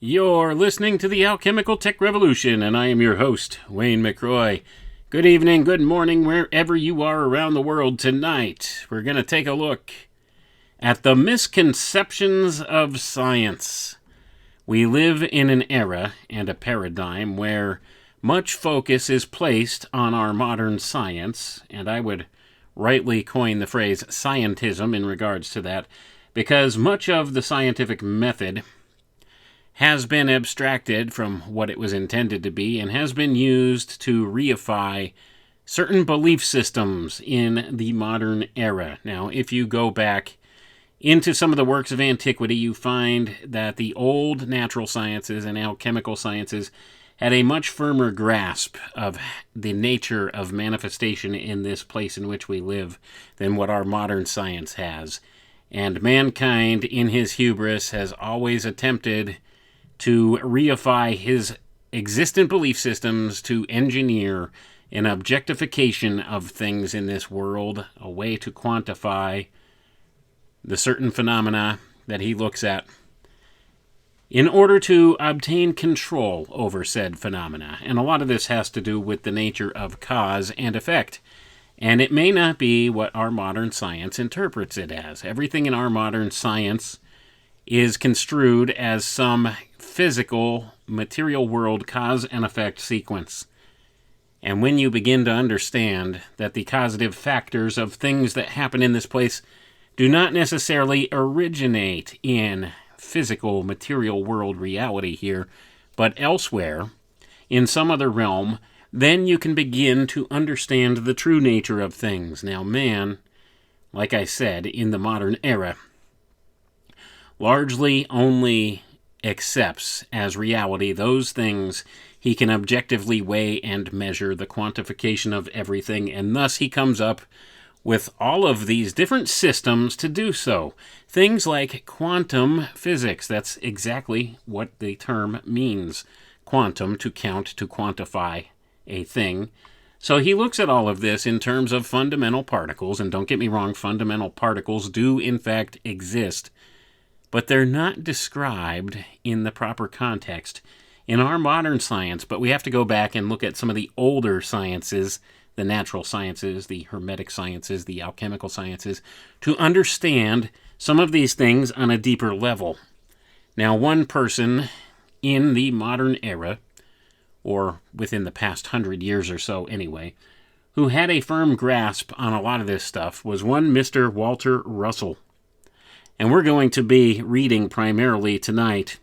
You're listening to the Alchemical Tech Revolution, and I am your host, Wayne McRoy. Good evening, good morning, wherever you are around the world tonight. We're going to take a look at the misconceptions of science. We live in an era and a paradigm where much focus is placed on our modern science, and I would rightly coin the phrase scientism in regards to that, because much of the scientific method has been abstracted from what it was intended to be and has been used to reify certain belief systems in the modern era. Now, if you go back into some of the works of antiquity, you find that the old natural sciences and alchemical sciences had a much firmer grasp of the nature of manifestation in this place in which we live than what our modern science has. And mankind, in his hubris, has always attempted to reify his existent belief systems to engineer an objectification of things in this world, a way to quantify the certain phenomena that he looks at in order to obtain control over said phenomena. And a lot of this has to do with the nature of cause and effect. And it may not be what our modern science interprets it as. Everything in our modern science is construed as some physical, material world cause and effect sequence. And when you begin to understand that the causative factors of things that happen in this place do not necessarily originate in physical, material world reality here, but elsewhere, in some other realm, then you can begin to understand the true nature of things. Now, man, like I said, in the modern era, largely only accepts as reality those things he can objectively weigh and measure, the quantification of everything, and thus he comes up with all of these different systems to do so. Things like quantum physics. That's exactly what the term means. Quantum, to count, to quantify a thing. So he looks at all of this in terms of fundamental particles, and don't get me wrong, fundamental particles do in fact exist, but they're not described in the proper context in our modern science. But we have to go back and look at some of the older sciences, the natural sciences, the hermetic sciences, the alchemical sciences, to understand some of these things on a deeper level. Now, one person in the modern era, or within the past 100 years or so anyway, who had a firm grasp on a lot of this stuff was one Mr. Walter Russell. And we're going to be reading primarily tonight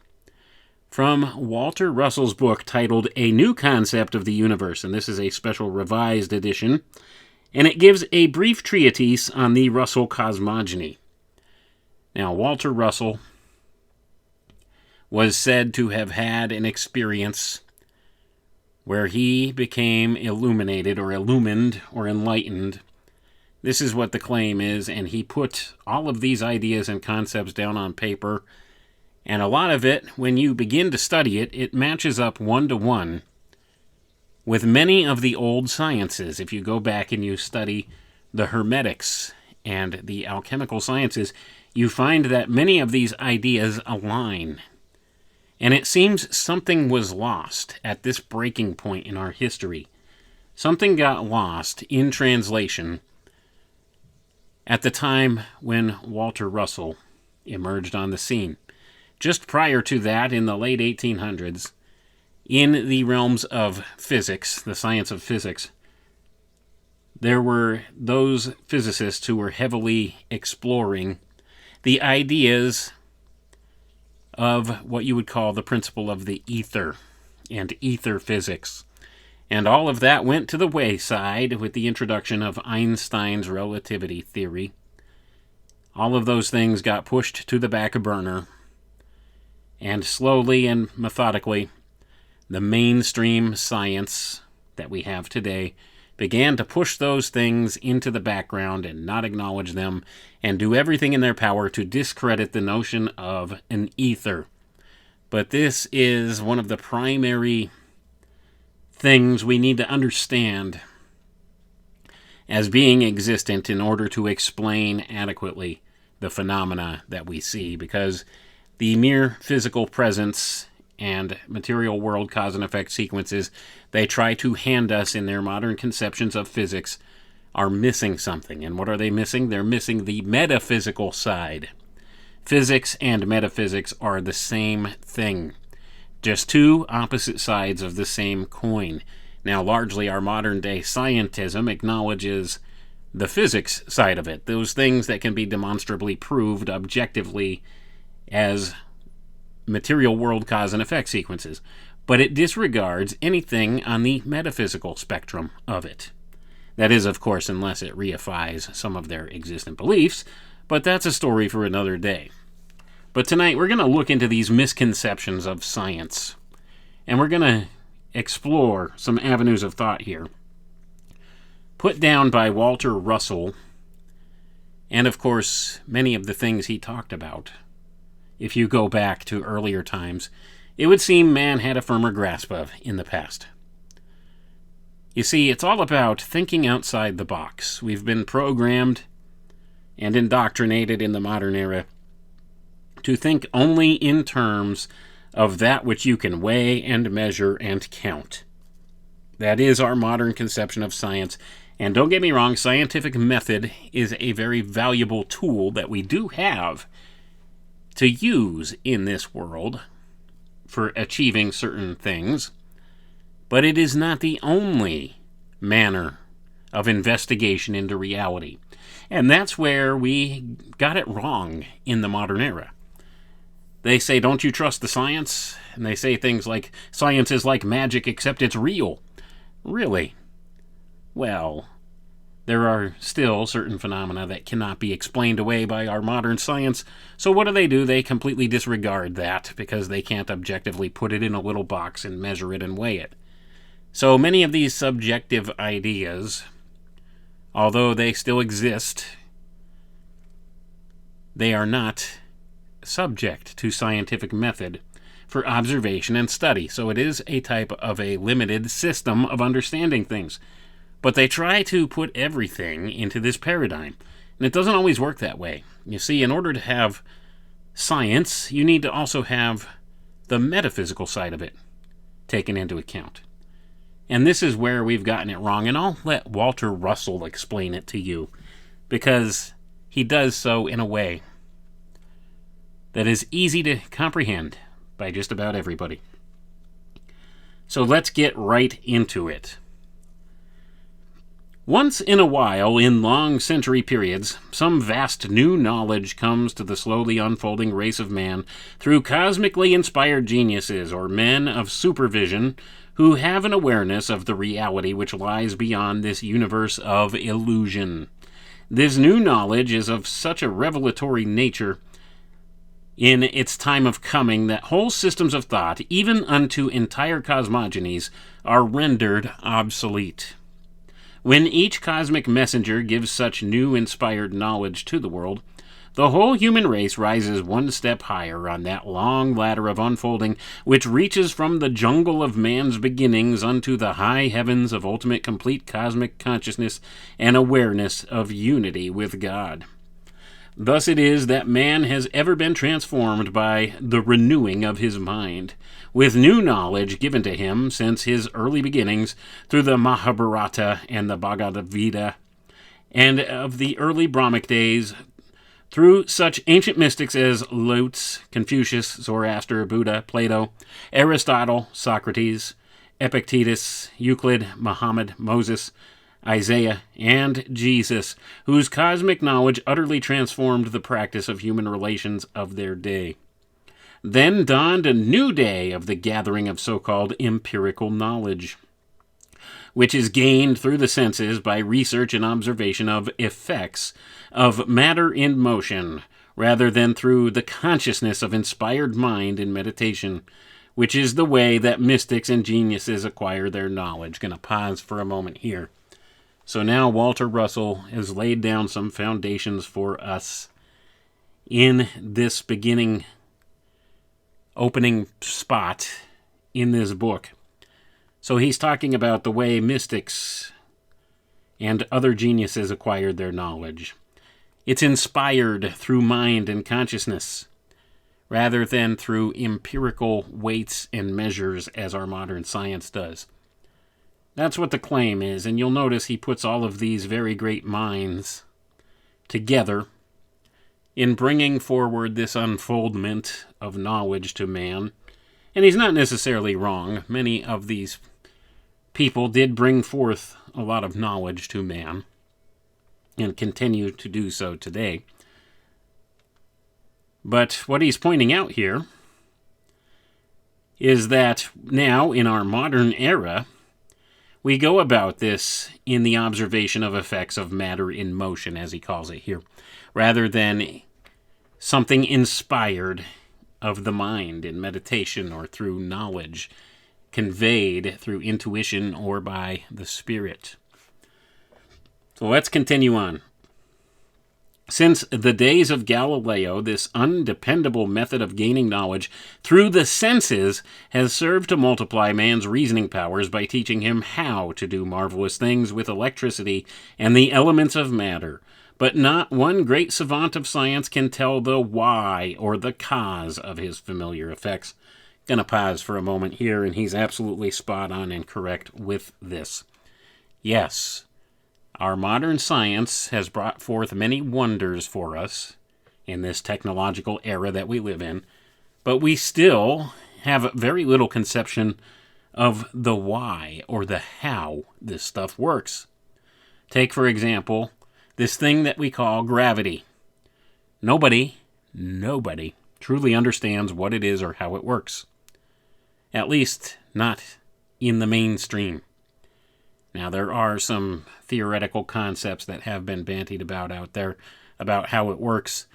from Walter Russell's book titled A New Concept of the Universe. And this is a special revised edition. And it gives a brief treatise on the Russell cosmogony. Now, Walter Russell was said to have had an experience where he became illuminated or illumined or enlightened. This is what the claim is, and he put all of these ideas and concepts down on paper, and a lot of it, when you begin to study it, it matches up one-to-one with many of the old sciences. If you go back and you study the hermetics and the alchemical sciences, you find that many of these ideas align. And it seems something was lost at this breaking point in our history. Something got lost in translation at the time when Walter Russell emerged on the scene. Just prior to that, in the late 1800s, in the realms of physics, the science of physics, there were those physicists who were heavily exploring the ideas of what you would call the principle of the ether and ether physics. And all of that went to the wayside with the introduction of Einstein's relativity theory. All of those things got pushed to the back burner. And slowly and methodically, the mainstream science that we have today began to push those things into the background and not acknowledge them and do everything in their power to discredit the notion of an ether. But this is one of the primary things we need to understand as being existent in order to explain adequately the phenomena that we see, because the mere physical presence and material world cause and effect sequences they try to hand us in their modern conceptions of physics are missing something. And what are they missing? They're missing the metaphysical side. Physics and metaphysics are the same thing, just two opposite sides of the same coin. Now, largely our modern-day scientism acknowledges the physics side of it, those things that can be demonstrably proved objectively as material world cause and effect sequences, but it disregards anything on the metaphysical spectrum of it. That is, of course, unless it reifies some of their existing beliefs, but that's a story for another day. But tonight we're going to look into these misconceptions of science, and we're going to explore some avenues of thought here, put down by Walter Russell, and of course many of the things he talked about. If you go back to earlier times, it would seem man had a firmer grasp of in the past. You see, it's all about thinking outside the box. We've been programmed and indoctrinated in the modern era to think only in terms of that which you can weigh and measure and count. That is our modern conception of science. And don't get me wrong, scientific method is a very valuable tool that we do have to use in this world for achieving certain things, but it is not the only manner of investigation into reality. And that's where we got it wrong in the modern era. They say, don't you trust the science? And they say things like, science is like magic except it's real. Really? Well, there are still certain phenomena that cannot be explained away by our modern science, so what do? They completely disregard that because they can't objectively put it in a little box and measure it and weigh it. So many of these subjective ideas, although they still exist, they are not subject to scientific method for observation and study, so it is a type of a limited system of understanding things. But they try to put everything into this paradigm, and it doesn't always work that way. You see, in order to have science, you need to also have the metaphysical side of it taken into account. And this is where we've gotten it wrong, and I'll let Walter Russell explain it to you, because he does so in a way that is easy to comprehend by just about everybody. So let's get right into it. Once in a while, in long century periods, some vast new knowledge comes to the slowly unfolding race of man through cosmically inspired geniuses or men of supervision who have an awareness of the reality which lies beyond this universe of illusion. This new knowledge is of such a revelatory nature in its time of coming that whole systems of thought, even unto entire cosmogonies, are rendered obsolete. When each cosmic messenger gives such new inspired knowledge to the world, the whole human race rises one step higher on that long ladder of unfolding which reaches from the jungle of man's beginnings unto the high heavens of ultimate complete cosmic consciousness and awareness of unity with God. Thus it is that man has ever been transformed by the renewing of his mind, with new knowledge given to him since his early beginnings through the Mahabharata and the Bhagavad Gita, and of the early Brahmic days through such ancient mystics as Lao-Tzu, Confucius, Zoroaster, Buddha, Plato, Aristotle, Socrates, Epictetus, Euclid, Muhammad, Moses, Isaiah, and Jesus, whose cosmic knowledge utterly transformed the practice of human relations of their day. Then dawned a new day of the gathering of so-called empirical knowledge, which is gained through the senses by research and observation of effects of matter in motion, rather than through the consciousness of inspired mind in meditation, which is the way that mystics and geniuses acquire their knowledge. Going to pause for a moment here. So now Walter Russell has laid down some foundations for us in this opening spot in this book. So he's talking about the way mystics and other geniuses acquired their knowledge. It's inspired through mind and consciousness, rather than through empirical weights and measures as our modern science does. That's what the claim is, and you'll notice he puts all of these very great minds together in bringing forward this unfoldment of knowledge to man. And he's not necessarily wrong. Many of these people did bring forth a lot of knowledge to man and continue to do so today. But what he's pointing out here is that now, in our modern era, we go about this in the observation of effects of matter in motion, as he calls it here, rather than something inspired of the mind in meditation or through knowledge conveyed through intuition or by the spirit. So let's continue on. Since the days of Galileo, this undependable method of gaining knowledge through the senses has served to multiply man's reasoning powers by teaching him how to do marvelous things with electricity and the elements of matter. But not one great savant of science can tell the why or the cause of his familiar effects. Gonna pause for a moment here, and he's absolutely spot on and correct with this. Yes, our modern science has brought forth many wonders for us in this technological era that we live in, but we still have very little conception of the why or the how this stuff works. Take, for example, this thing that we call gravity. Nobody truly understands what it is or how it works. At least not in the mainstream. Now, there are some theoretical concepts that have been bandied about out there about how it works,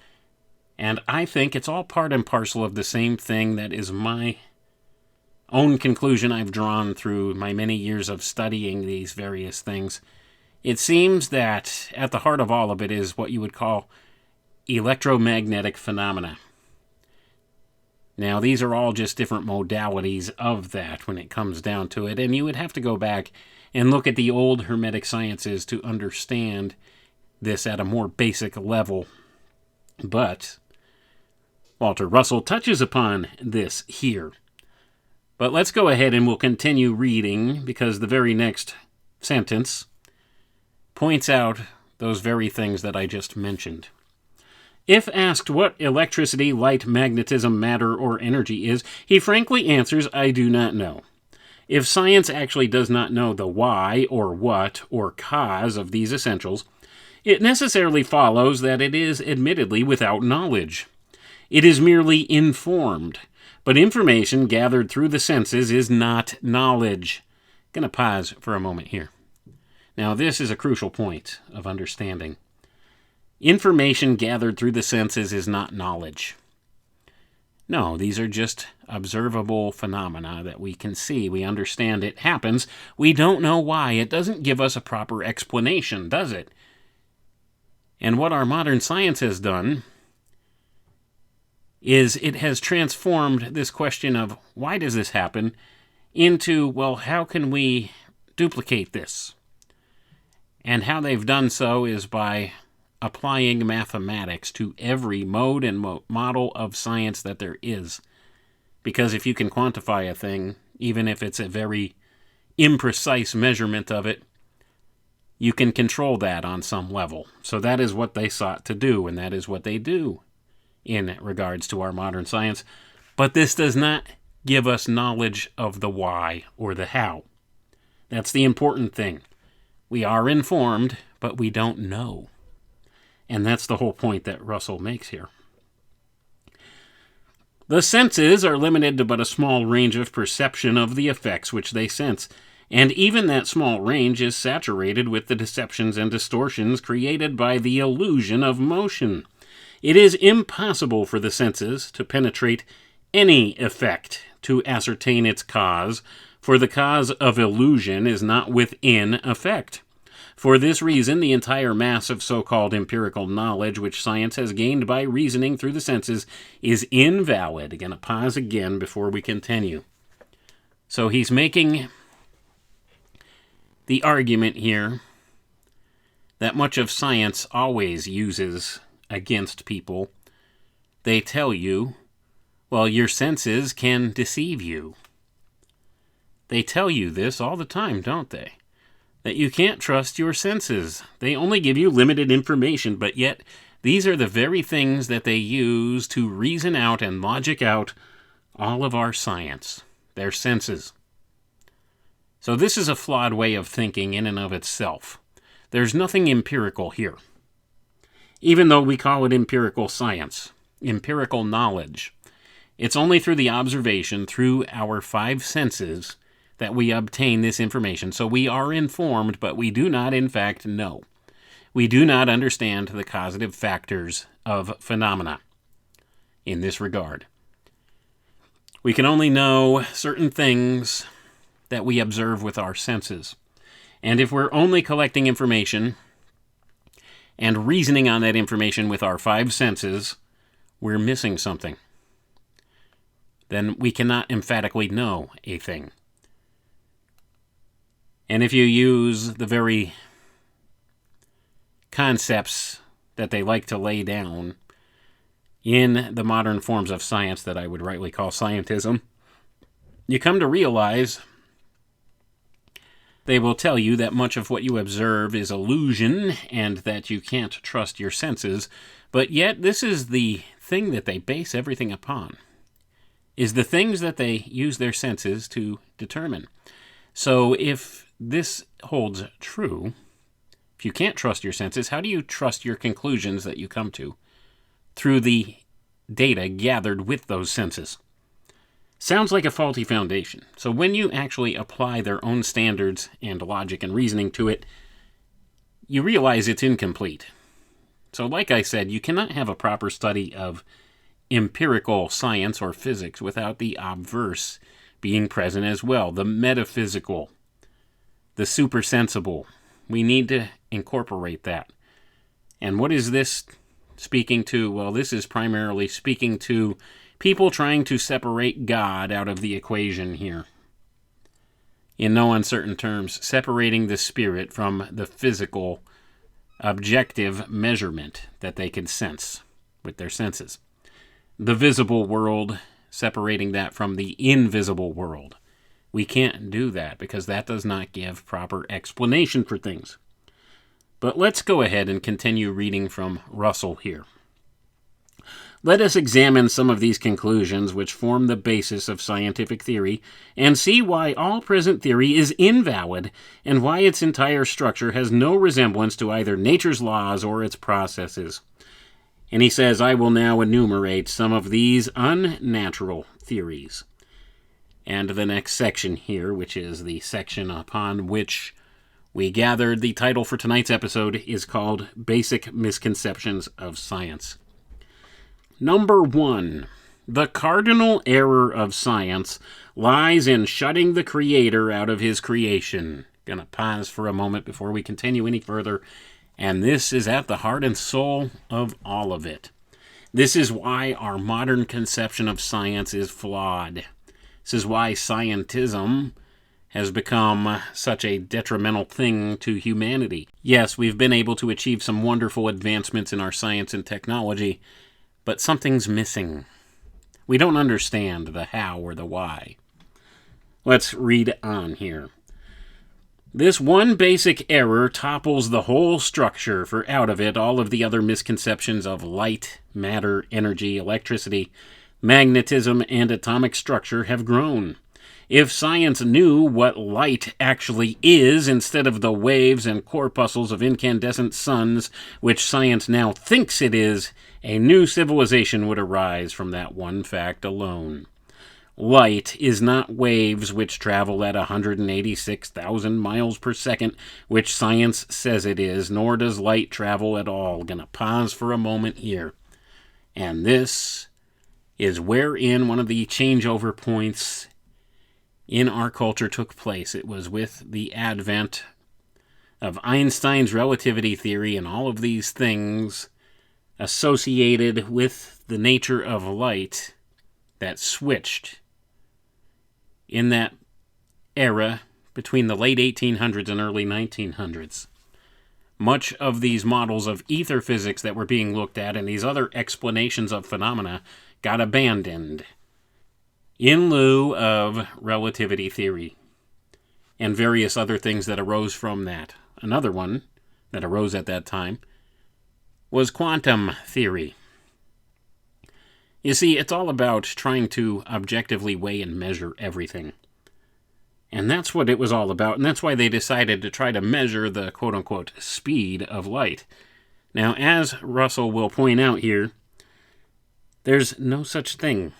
and I think it's all part and parcel of the same thing that is my own conclusion I've drawn through my many years of studying these various things. It seems that at the heart of all of it is what you would call electromagnetic phenomena. Now, these are all just different modalities of that when it comes down to it, and you would have to go back and look at the old Hermetic sciences to understand this at a more basic level. But Walter Russell touches upon this here. But let's go ahead and we'll continue reading, because the very next sentence points out those very things that I just mentioned. If asked what electricity, light, magnetism, matter, or energy is, he frankly answers, I do not know. If science actually does not know the why or what or cause of these essentials, it necessarily follows that it is admittedly without knowledge. It is merely informed, but information gathered through the senses is not knowledge. I'm going to pause for a moment here. Now, this is a crucial point of understanding. Information gathered through the senses is not knowledge. No, these are just observable phenomena that we can see. We understand it happens. We don't know why. It doesn't give us a proper explanation, does it? And what our modern science has done is it has transformed this question of why does this happen into, well, how can we duplicate this? And how they've done so is by applying mathematics to every mode and model of science that there is. Because if you can quantify a thing, even if it's a very imprecise measurement of it, you can control that on some level. So that is what they sought to do, and that is what they do in regards to our modern science. But this does not give us knowledge of the why or the how. That's the important thing. We are informed, but we don't know. And that's the whole point that Russell makes here. The senses are limited to but a small range of perception of the effects which they sense, and even that small range is saturated with the deceptions and distortions created by the illusion of motion. It is impossible for the senses to penetrate any effect to ascertain its cause, for the cause of illusion is not within effect. For this reason, the entire mass of so-called empirical knowledge which science has gained by reasoning through the senses is invalid. I'm going to pause again before we continue. So he's making the argument here that much of science always uses against people. They tell you Well, your senses can deceive you. They tell you this all the time, don't they? That you can't trust your senses. They only give you limited information, but yet these are the very things that they use to reason out and logic out all of our science, their senses. So this is a flawed way of thinking in and of itself. There's nothing empirical here. Even though we call it empirical science, empirical knowledge, it's only through the observation, through our five senses, that we obtain this information. So we are informed, but we do not, in fact, know. We do not understand the causative factors of phenomena in this regard. We can only know certain things that we observe with our senses. And if we're only collecting information and reasoning on that information with our five senses, we're missing something. Then we cannot emphatically know a thing. And if you use the very concepts that they like to lay down in the modern forms of science that I would rightly call scientism, you come to realize they will tell you that much of what you observe is illusion and that you can't trust your senses, but yet this is the thing that they base everything upon, is the things that they use their senses to determine. So if this holds true, if you can't trust your senses, how do you trust your conclusions that you come to through the data gathered with those senses? Sounds like a faulty foundation. So when you actually apply their own standards and logic and reasoning to it, you realize it's incomplete. So like I said, you cannot have a proper study of empirical science or physics without the obverse being present as well, the metaphysical, the supersensible. We need to incorporate that. And what is this speaking to? Well, this is primarily speaking to people trying to separate God out of the equation here. In no uncertain terms, separating the spirit from the physical, objective measurement that they can sense with their senses. The visible world, separating that from the invisible world. We can't do that because that does not give proper explanation for things. But let's go ahead and continue reading from Russell here. Let us examine some of these conclusions which form the basis of scientific theory and see why all present theory is invalid and why its entire structure has no resemblance to either nature's laws or its processes. And he says, I will now enumerate some of these unnatural theories. And the next section here, which is the section upon which we gathered the title for tonight's episode, is called Basic Misconceptions of Science. Number 1. The cardinal error of science lies in shutting the Creator out of his creation. Gonna pause for a moment before we continue any further. And this is at the heart and soul of all of it. This is why our modern conception of science is flawed. This is why scientism has become such a detrimental thing to humanity. Yes, we've been able to achieve some wonderful advancements in our science and technology, but something's missing. We don't understand the how or the why. Let's read on here. This one basic error topples the whole structure, for out of it all of the other misconceptions of light, matter, energy, electricity, magnetism, and atomic structure have grown. If science knew what light actually is instead of the waves and corpuscles of incandescent suns which science now thinks it is, a new civilization would arise from that one fact alone. Light is not waves which travel at 186,000 miles per second, which science says it is, nor does light travel at all. Gonna pause for a moment here. And this is wherein one of the changeover points in our culture took place. It was with the advent of Einstein's relativity theory and all of these things associated with the nature of light that switched in that era between the late 1800s and early 1900s. Much of these models of ether physics that were being looked at and these other explanations of phenomena got abandoned in lieu of relativity theory and various other things that arose from that. Another one that arose at that time was quantum theory. You see, it's all about trying to objectively weigh and measure everything. And that's what it was all about, and that's why they decided to try to measure the quote-unquote speed of light. Now, as Russell will point out here, there's no such thing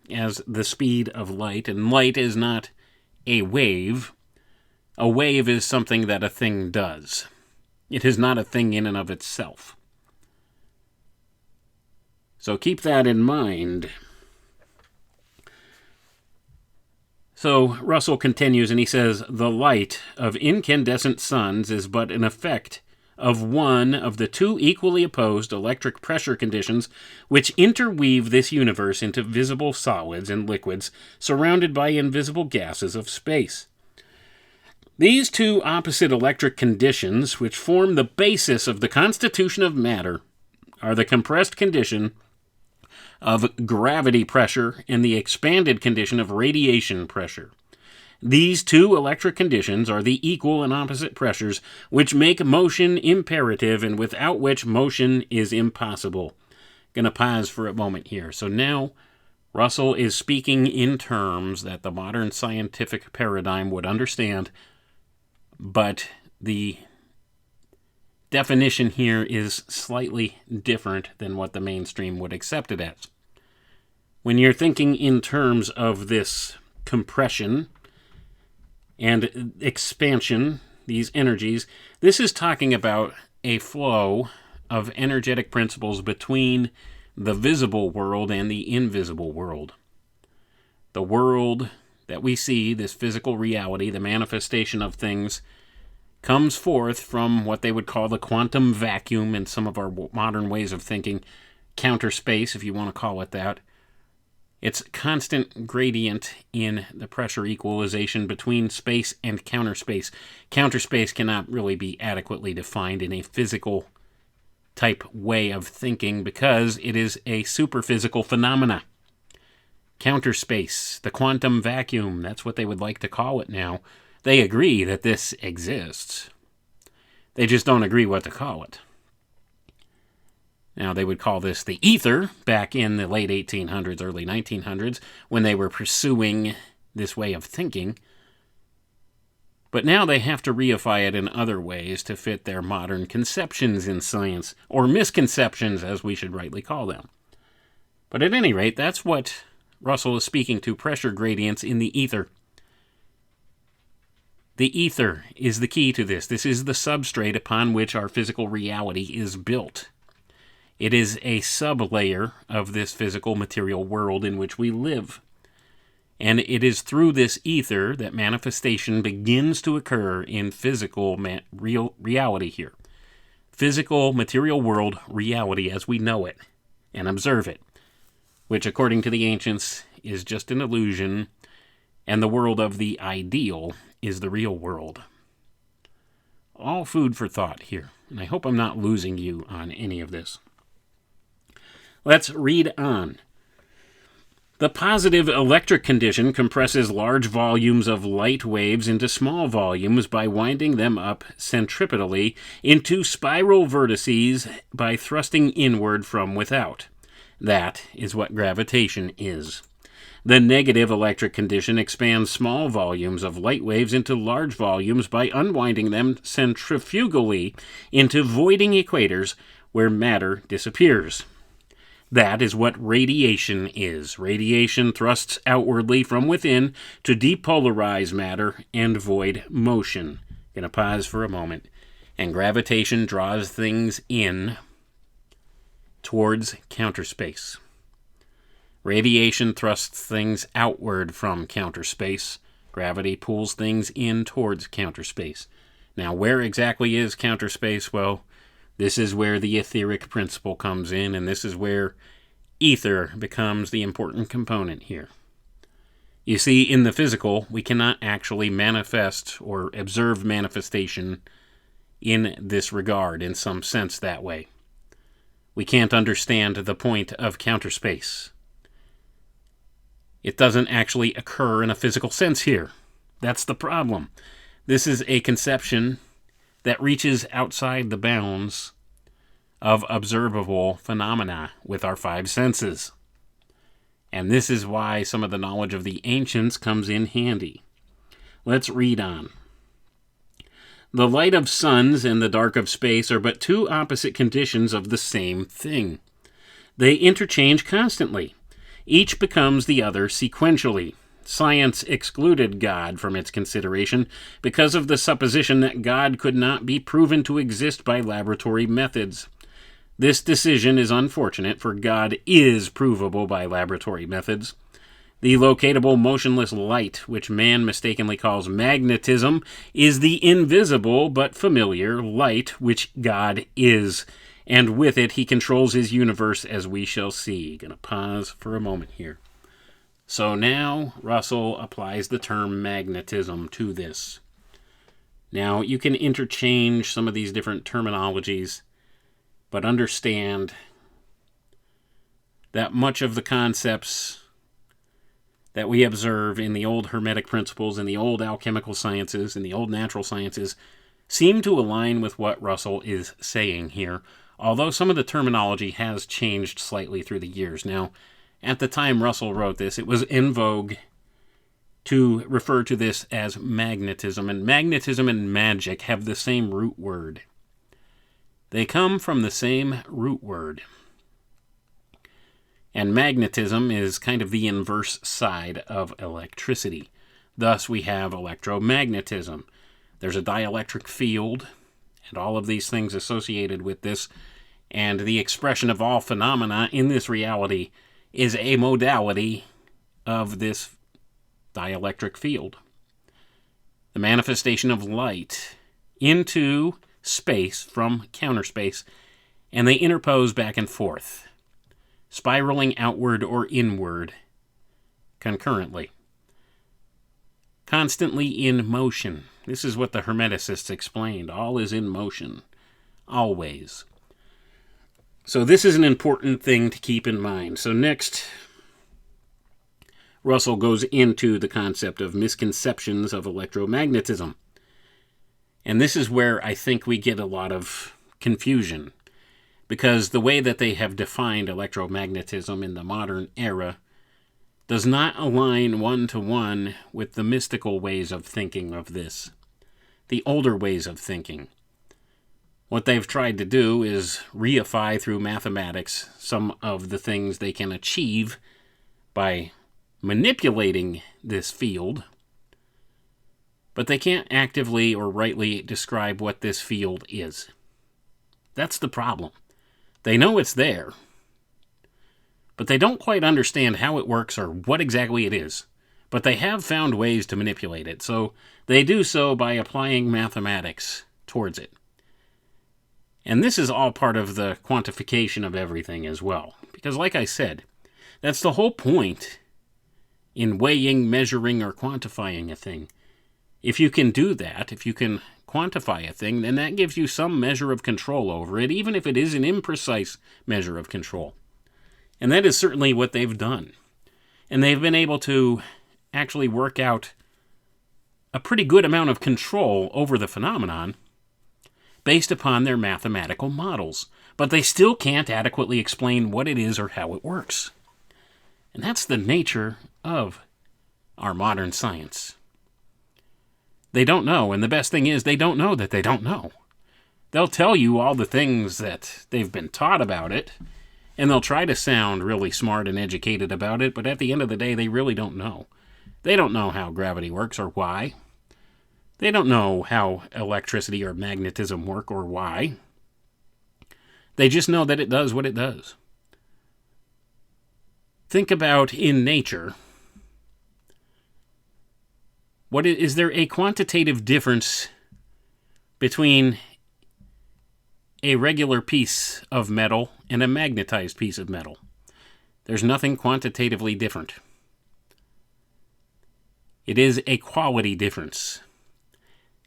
as the speed of light, and light is not a wave. A wave is something that a thing does. It is not a thing in and of itself. So keep that in mind. So Russell continues and he says, the light of incandescent suns is but an effect of one of the two equally opposed electric pressure conditions which interweave this universe into visible solids and liquids surrounded by invisible gases of space. These two opposite electric conditions, which form the basis of the constitution of matter, are the compressed condition of gravity pressure and the expanded condition of radiation pressure. These two electric conditions are the equal and opposite pressures which make motion imperative and without which motion is impossible. Going to pause for a moment here. So now Russell is speaking in terms that the modern scientific paradigm would understand, but the definition here is slightly different than what the mainstream would accept it as. When you're thinking in terms of this compression and expansion, these energies, this is talking about a flow of energetic principles between the visible world and the invisible world. The world that we see, this physical reality, the manifestation of things, comes forth from what they would call the quantum vacuum in some of our modern ways of thinking, counter space, if you want to call it that. It's constant gradient in the pressure equalization between space and counter space. Counter space cannot really be adequately defined in a physical type way of thinking because it is a superphysical phenomena. Counter space, the quantum vacuum, that's what they would like to call it now. They agree that this exists. They just don't agree what to call it. Now, they would call this the ether back in the late 1800s, early 1900s, when they were pursuing this way of thinking. But now they have to reify it in other ways to fit their modern conceptions in science, or misconceptions, as we should rightly call them. But at any rate, that's what Russell is speaking to, pressure gradients in the ether. The ether is the key to this. This is the substrate upon which our physical reality is built. It is a sub-layer of this physical material world in which we live. And it is through this ether that manifestation begins to occur in physical reality here. Physical material world reality as we know it and observe it, which according to the ancients is just an illusion, and the world of the ideal is the real world. All food for thought here, and I hope I'm not losing you on any of this. Let's read on. The positive electric condition compresses large volumes of light waves into small volumes by winding them up centripetally into spiral vertices by thrusting inward from without. That is what gravitation is. The negative electric condition expands small volumes of light waves into large volumes by unwinding them centrifugally into voiding equators where matter disappears. That is what radiation is. Radiation thrusts outwardly from within to depolarize matter and void motion. Going to pause for a moment. And gravitation draws things in towards counter space. Radiation thrusts things outward from counter space. Gravity pulls things in towards counter space. Now, where exactly is counter space? Well, this is where the etheric principle comes in, and this is where ether becomes the important component here. You see, in the physical, we cannot actually manifest or observe manifestation in this regard, in some sense that way. We can't understand the point of counter space. It doesn't actually occur in a physical sense here. That's the problem. This is a conception that reaches outside the bounds of observable phenomena with our five senses. And this is why some of the knowledge of the ancients comes in handy. Let's read on. The light of suns and the dark of space are but two opposite conditions of the same thing. They interchange constantly. Each becomes the other sequentially. Science excluded God from its consideration because of the supposition that God could not be proven to exist by laboratory methods. This decision is unfortunate, for God is provable by laboratory methods. The locatable motionless light, which man mistakenly calls magnetism, is the invisible but familiar light which God is, and with it he controls his universe, as we shall see. Gonna pause for a moment here. So now Russell applies the term magnetism to this. Now you can interchange some of these different terminologies, but understand that much of the concepts that we observe in the old Hermetic principles, in the old alchemical sciences, in the old natural sciences, seem to align with what Russell is saying here, although some of the terminology has changed slightly through the years. Now, at the time Russell wrote this, it was in vogue to refer to this as magnetism, and magnetism and magic have the same root word. They come from the same root word. And magnetism is kind of the inverse side of electricity. Thus, we have electromagnetism. There's a dielectric field, and all of these things associated with this, and the expression of all phenomena in this reality is a modality of this dielectric field. The manifestation of light into space from counter space, and they interpose back and forth, spiraling outward or inward concurrently. Constantly in motion. This is what the Hermeticists explained. All is in motion. Always. So this is an important thing to keep in mind. So next, Russell goes into the concept of misconceptions of electromagnetism. And this is where I think we get a lot of confusion, because the way that they have defined electromagnetism in the modern era does not align one-to-one with the mystical ways of thinking of this, the older ways of thinking. What they've tried to do is reify through mathematics some of the things they can achieve by manipulating this field, but they can't actively or rightly describe what this field is. That's the problem. They know it's there, but they don't quite understand how it works or what exactly it is. But they have found ways to manipulate it, so they do so by applying mathematics towards it. And this is all part of the quantification of everything as well. Because like I said, that's the whole point in weighing, measuring, or quantifying a thing. If you can do that, if you can quantify a thing, then that gives you some measure of control over it, even if it is an imprecise measure of control. And that is certainly what they've done. And they've been able to actually work out a pretty good amount of control over the phenomenon based upon their mathematical models. But they still can't adequately explain what it is or how it works. And that's the nature of our modern science. They don't know, and the best thing is they don't know that they don't know. They'll tell you all the things that they've been taught about it, and they'll try to sound really smart and educated about it, but at the end of the day, they really don't know. They don't know how gravity works or why. They don't know how electricity or magnetism work or why. They just know that it does what it does. Think about in nature. Is there a quantitative difference between a regular piece of metal and a magnetized piece of metal? There's nothing quantitatively different. It is a quality difference.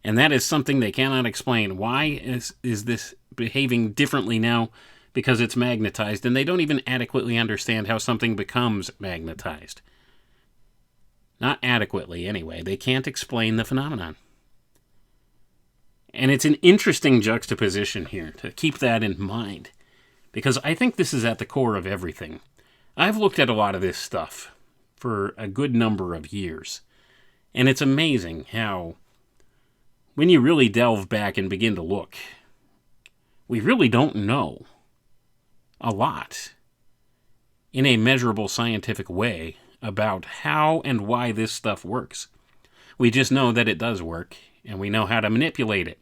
And that is something they cannot explain. Why is this behaving differently now because it's magnetized? And they don't even adequately understand how something becomes magnetized. Not adequately, anyway. They can't explain the phenomenon. And it's an interesting juxtaposition here to keep that in mind, because I think this is at the core of everything. I've looked at a lot of this stuff for a good number of years, and it's amazing how, when you really delve back and begin to look, we really don't know a lot in a measurable scientific way about how and why this stuff works. We just know that it does work, and we know how to manipulate it.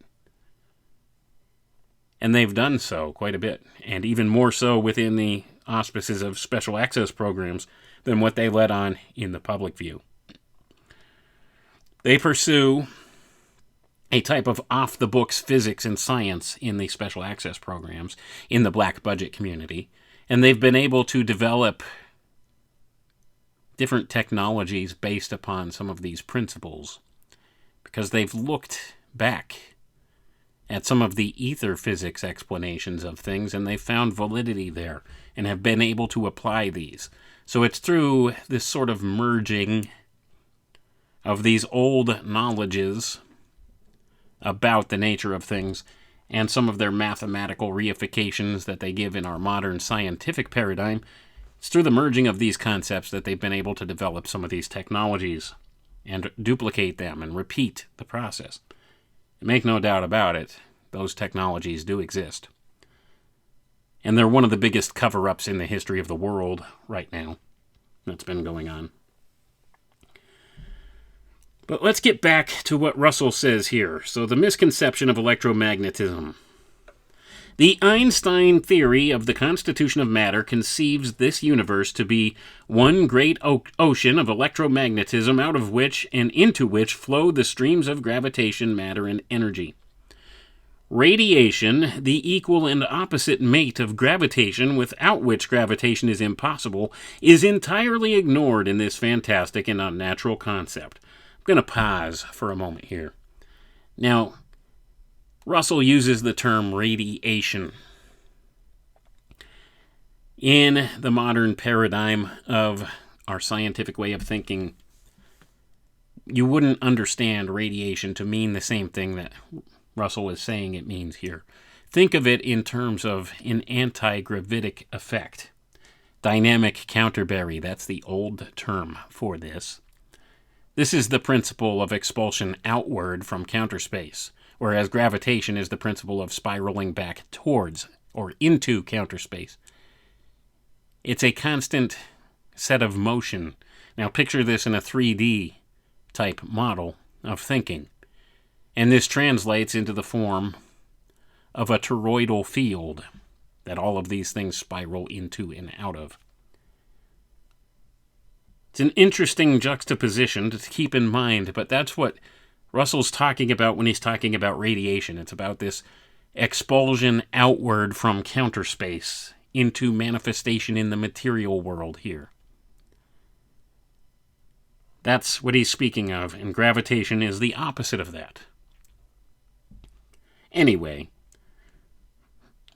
And they've done so quite a bit, and even more so within the auspices of special access programs than what they let on in the public view. They pursue a type of off-the-books physics and science in the special access programs in the black budget community, and they've been able to develop different technologies based upon some of these principles, because they've looked back at some of the ether physics explanations of things, and they've found validity there, and have been able to apply these. So it's through this sort of merging of these old knowledges about the nature of things and some of their mathematical reifications that they give in our modern scientific paradigm. It's through the merging of these concepts that they've been able to develop some of these technologies and duplicate them and repeat the process. Make no doubt about it, those technologies do exist. And they're one of the biggest cover-ups in the history of the world right now that's been going on. But let's get back to what Russell says here. So the misconception of electromagnetism. The Einstein theory of the constitution of matter conceives this universe to be one great ocean of electromagnetism, out of which and into which flow the streams of gravitation, matter, and energy. Radiation, the equal and opposite mate of gravitation, without which gravitation is impossible, is entirely ignored in this fantastic and unnatural concept. I'm going to pause for a moment here. Now, Russell uses the term radiation. In the modern paradigm of our scientific way of thinking, you wouldn't understand radiation to mean the same thing that Russell is saying it means here. Think of it in terms of an anti-gravitic effect. Dynamic counterbury, that's the old term for this. This is the principle of expulsion outward from counterspace, whereas gravitation is the principle of spiraling back towards or into counterspace. It's a constant set of motion. Now picture this in a 3D type model of thinking. And this translates into the form of a toroidal field that all of these things spiral into and out of. It's an interesting juxtaposition to keep in mind, but that's what Russell's talking about when he's talking about radiation. It's about this expulsion outward from counterspace into manifestation in the material world here. That's what he's speaking of, and gravitation is the opposite of that. Anyway,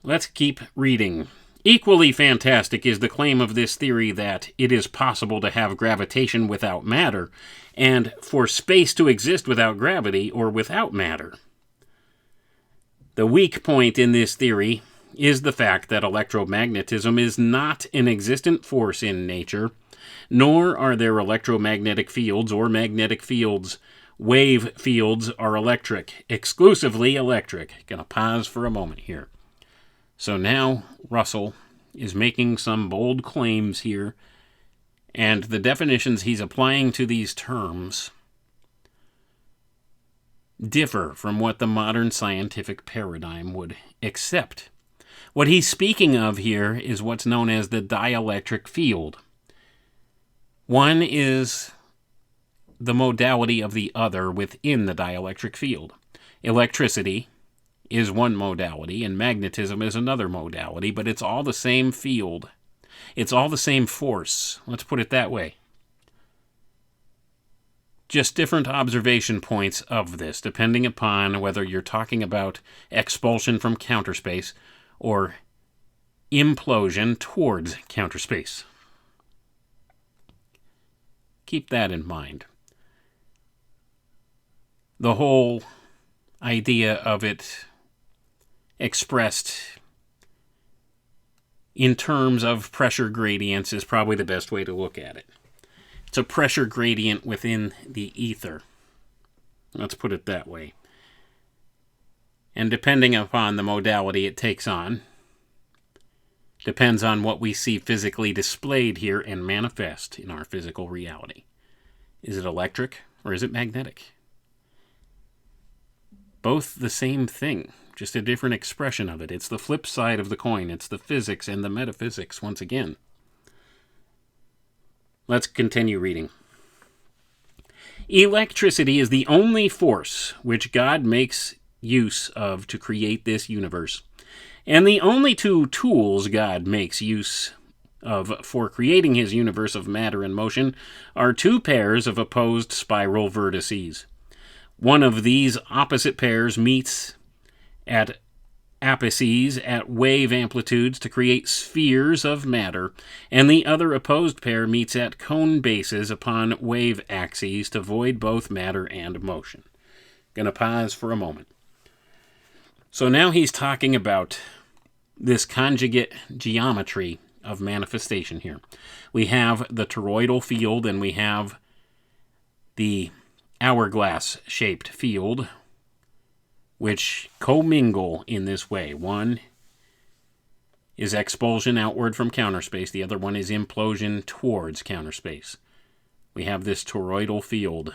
let's keep reading. Equally fantastic is the claim of this theory that it is possible to have gravitation without matter, and for space to exist without gravity or without matter. The weak point in this theory is the fact that electromagnetism is not an existent force in nature, nor are there electromagnetic fields or magnetic fields. Wave fields are electric, exclusively electric. Gonna pause for a moment here. So now Russell is making some bold claims here, and the definitions he's applying to these terms differ from what the modern scientific paradigm would accept. What he's speaking of here is what's known as the dielectric field. One is the modality of the other within the dielectric field. Electricity is one modality, and magnetism is another modality, but it's all the same field. It's all the same force. Let's put it that way. Just different observation points of this, depending upon whether you're talking about expulsion from counterspace or implosion towards counterspace. Keep that in mind. The whole idea of it expressed in terms of pressure gradients is probably the best way to look at it. It's a pressure gradient within the ether. Let's put it that way. And depending upon the modality it takes on, depends on what we see physically displayed here and manifest in our physical reality. Is it electric or is it magnetic? Both the same thing, just a different expression of it. It's the flip side of the coin. It's the physics and the metaphysics once again. Let's continue reading. Electricity is the only force which God makes use of to create this universe. And the only two tools God makes use of for creating his universe of matter and motion are two pairs of opposed spiral vertices. One of these opposite pairs meets at apices at wave amplitudes to create spheres of matter, and the other opposed pair meets at cone bases upon wave axes to void both matter and motion. Gonna pause for a moment. So now he's talking about this conjugate geometry of manifestation here. We have the toroidal field and we have the hourglass-shaped field, which commingle in this way. One is expulsion outward from counter space. The other one is implosion towards counter space. We have this toroidal field.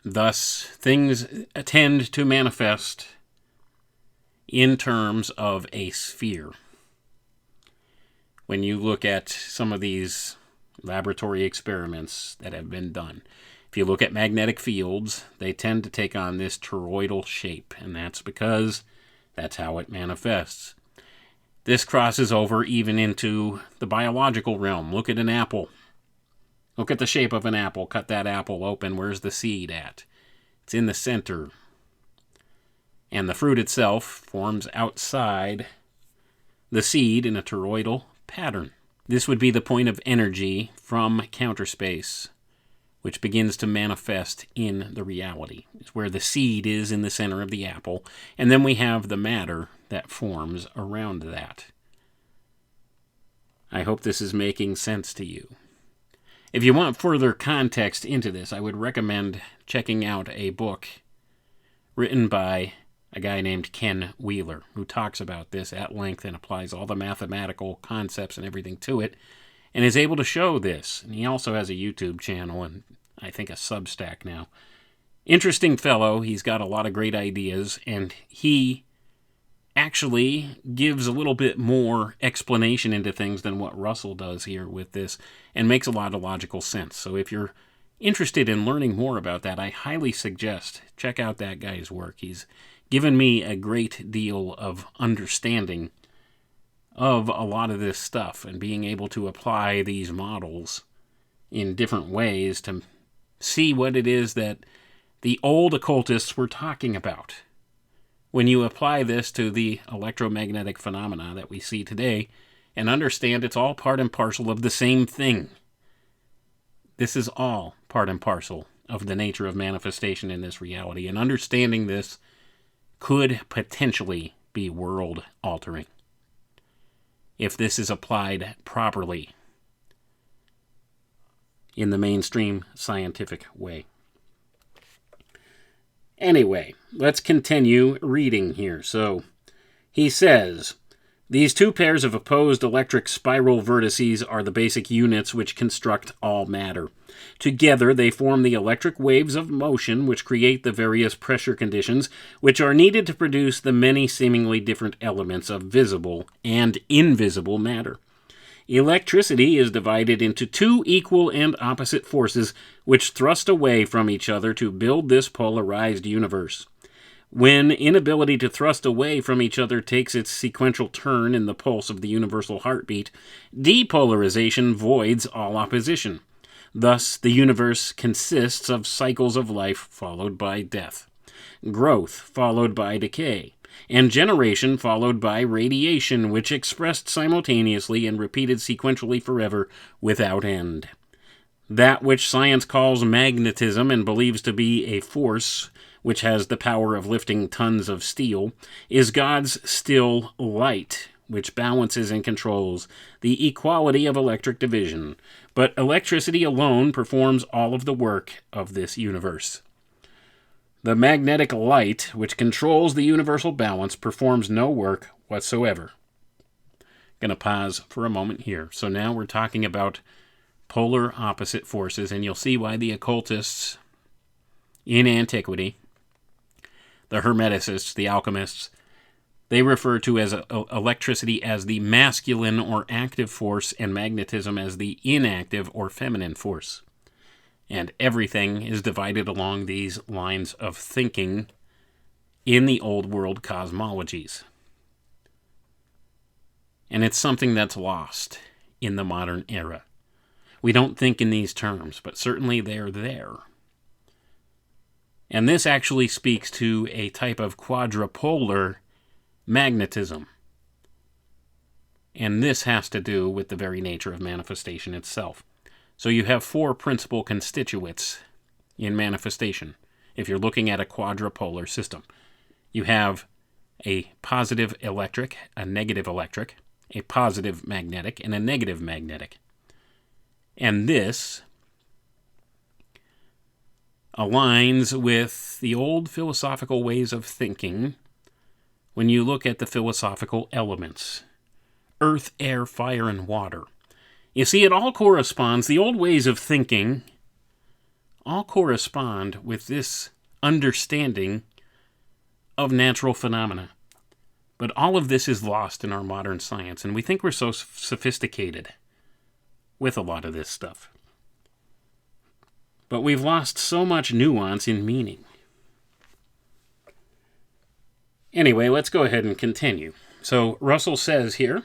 Thus, things tend to manifest in terms of a sphere. When you look at some of these laboratory experiments that have been done, if you look at magnetic fields, they tend to take on this toroidal shape, and that's because that's how it manifests. This crosses over even into the biological realm. Look at an apple. Look at the shape of an apple. Cut that apple open. Where's the seed at? It's in the center. And the fruit itself forms outside the seed in a toroidal pattern. This would be the point of energy from counter space, which begins to manifest in the reality. It's where the seed is in the center of the apple, and then we have the matter that forms around that. I hope this is making sense to you. If you want further context into this, I would recommend checking out a book written by a guy named Ken Wheeler, who talks about this at length and applies all the mathematical concepts and everything to it, and is able to show this. And he also has a YouTube channel and I think a Substack now. Interesting fellow. He's got a lot of great ideas, and he actually gives a little bit more explanation into things than what Russell does here with this, and makes a lot of logical sense. So if you're interested in learning more about that, I highly suggest check out that guy's work. He's given me a great deal of understanding of a lot of this stuff, and being able to apply these models in different ways to see what it is that the old occultists were talking about. When you apply this to the electromagnetic phenomena that we see today, and understand it's all part and parcel of the same thing. This is all part and parcel of the nature of manifestation in this reality, and understanding this could potentially be world-altering if this is applied properly in the mainstream scientific way. Anyway, let's continue reading here. So, he says, these two pairs of opposed electric spiral vertices are the basic units which construct all matter. Together, they form the electric waves of motion which create the various pressure conditions which are needed to produce the many seemingly different elements of visible and invisible matter. Electricity is divided into two equal and opposite forces which thrust away from each other to build this polarized universe. When inability to thrust away from each other takes its sequential turn in the pulse of the universal heartbeat, depolarization voids all opposition. Thus, the universe consists of cycles of life followed by death, growth followed by decay, and generation followed by radiation, which expressed simultaneously and repeated sequentially forever without end. That which science calls magnetism and believes to be a force which has the power of lifting tons of steel, is God's still light, which balances and controls the equality of electric division. But electricity alone performs all of the work of this universe. The magnetic light, which controls the universal balance, performs no work whatsoever. Going to pause for a moment here. So now we're talking about polar opposite forces, and you'll see why the occultists in antiquity, the Hermeticists, the alchemists, they refer to as electricity as the masculine or active force and magnetism as the inactive or feminine force. And everything is divided along these lines of thinking in the old world cosmologies. And it's something that's lost in the modern era. We don't think in these terms, but certainly they're there. And this actually speaks to a type of quadrupolar magnetism. And this has to do with the very nature of manifestation itself. So you have four principal constituents in manifestation. If you're looking at a quadrupolar system, you have a positive electric, a negative electric, a positive magnetic, and a negative magnetic. And this aligns with the old philosophical ways of thinking when you look at the philosophical elements: earth, air, fire, and water. You see, it all corresponds, the old ways of thinking all correspond with this understanding of natural phenomena. But all of this is lost in our modern science, and we think we're so sophisticated with a lot of this stuff. But we've lost so much nuance in meaning. Anyway, let's go ahead and continue. So Russell says here,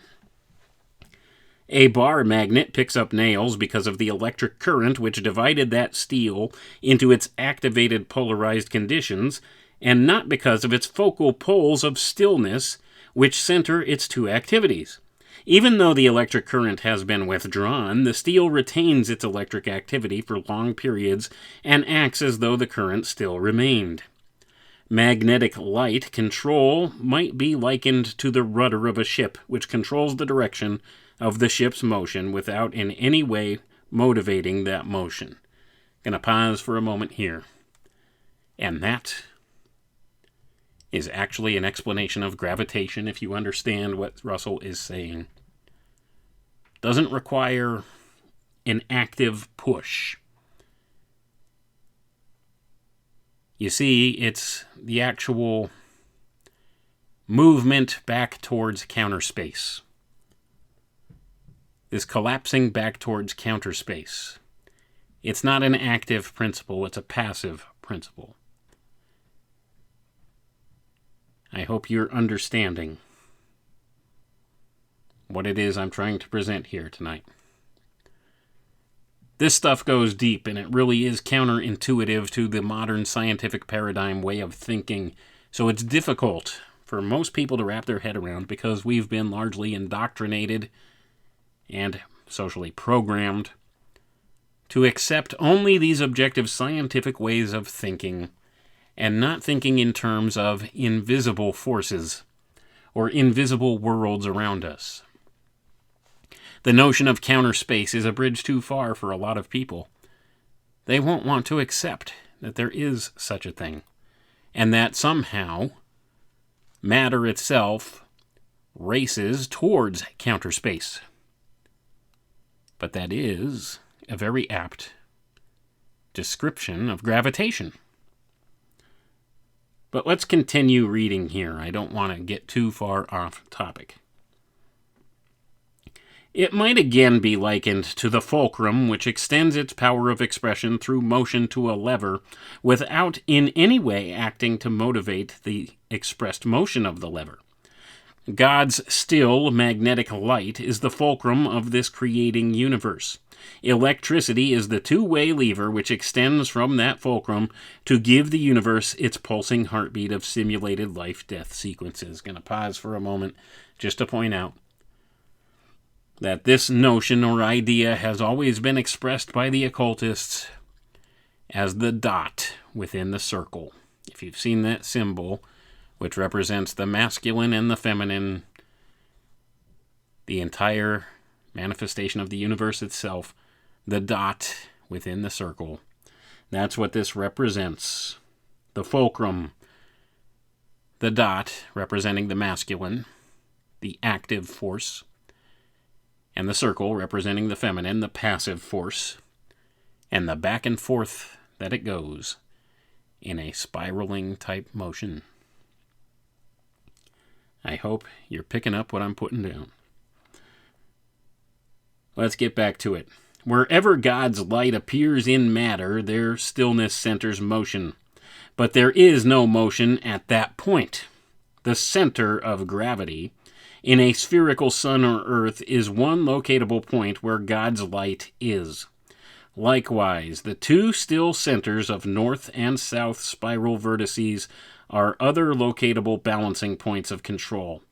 a bar magnet picks up nails because of the electric current which divided that steel into its activated polarized conditions, and not because of its focal poles of stillness which center its two activities. Even though the electric current has been withdrawn, the steel retains its electric activity for long periods and acts as though the current still remained. Magnetic light control might be likened to the rudder of a ship, which controls the direction of the ship's motion without in any way motivating that motion. Gonna pause for a moment here. And that is actually an explanation of gravitation, if you understand what Russell is saying. Doesn't require an active push. You see, it's the actual movement back towards counter space. This collapsing back towards counter space. It's not an active principle, it's a passive principle. I hope you're understanding what it is I'm trying to present here tonight. This stuff goes deep, and it really is counterintuitive to the modern scientific paradigm way of thinking, so it's difficult for most people to wrap their head around because we've been largely indoctrinated and socially programmed to accept only these objective scientific ways of thinking and not thinking in terms of invisible forces or invisible worlds around us. The notion of counter space is a bridge too far for a lot of people. They won't want to accept that there is such a thing, and that somehow matter itself races towards counter space. But that is a very apt description of gravitation. But let's continue reading here. I don't want to get too far off topic. It might again be likened to the fulcrum, which extends its power of expression through motion to a lever without in any way acting to motivate the expressed motion of the lever. God's still magnetic light is the fulcrum of this creating universe. Electricity is the two-way lever which extends from that fulcrum to give the universe its pulsing heartbeat of simulated life-death sequences. Going to pause for a moment just to point out that this notion or idea has always been expressed by the occultists as the dot within the circle. If you've seen that symbol, which represents the masculine and the feminine, the entire manifestation of the universe itself, the dot within the circle, that's what this represents. The fulcrum, the dot representing the masculine, the active force, and the circle representing the feminine, the passive force, and the back and forth that it goes in a spiraling type motion. I hope you're picking up what I'm putting down. Let's get back to it. Wherever God's light appears in matter, their stillness centers motion. But there is no motion at that point. The center of gravity in a spherical sun or earth is one locatable point where God's light is. Likewise, the two still centers of north and south spiral vertices are other locatable balancing points of control.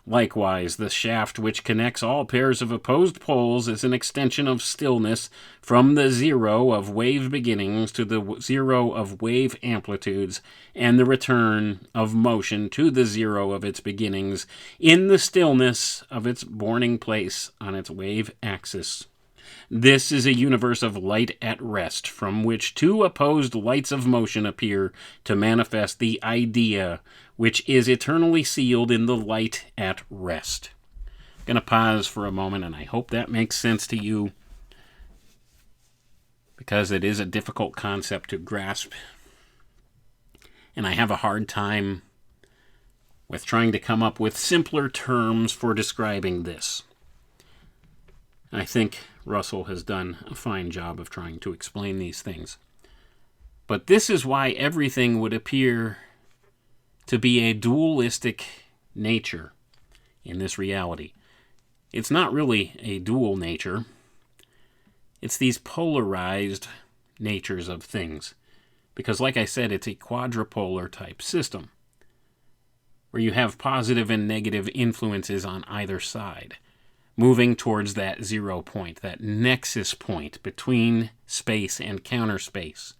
Likewise, the shaft which connects all pairs of opposed poles is an extension of stillness from the zero of wave beginnings to the zero of wave amplitudes, and the return of motion to the zero of its beginnings in the stillness of its borning place on its wave axis. This is a universe of light at rest, from which two opposed lights of motion appear to manifest the idea, which is eternally sealed in the light at rest. I'm going to pause for a moment, and I hope that makes sense to you, because it is a difficult concept to grasp, and I have a hard time with trying to come up with simpler terms for describing this. I think Russell has done a fine job of trying to explain these things. But this is why everything would appear to be a dualistic nature in this reality. It's not really a dual nature. It's these polarized natures of things. Because like I said, it's a quadrupolar type system, where you have positive and negative influences on either side, moving towards that zero point, that nexus point between space and counter space.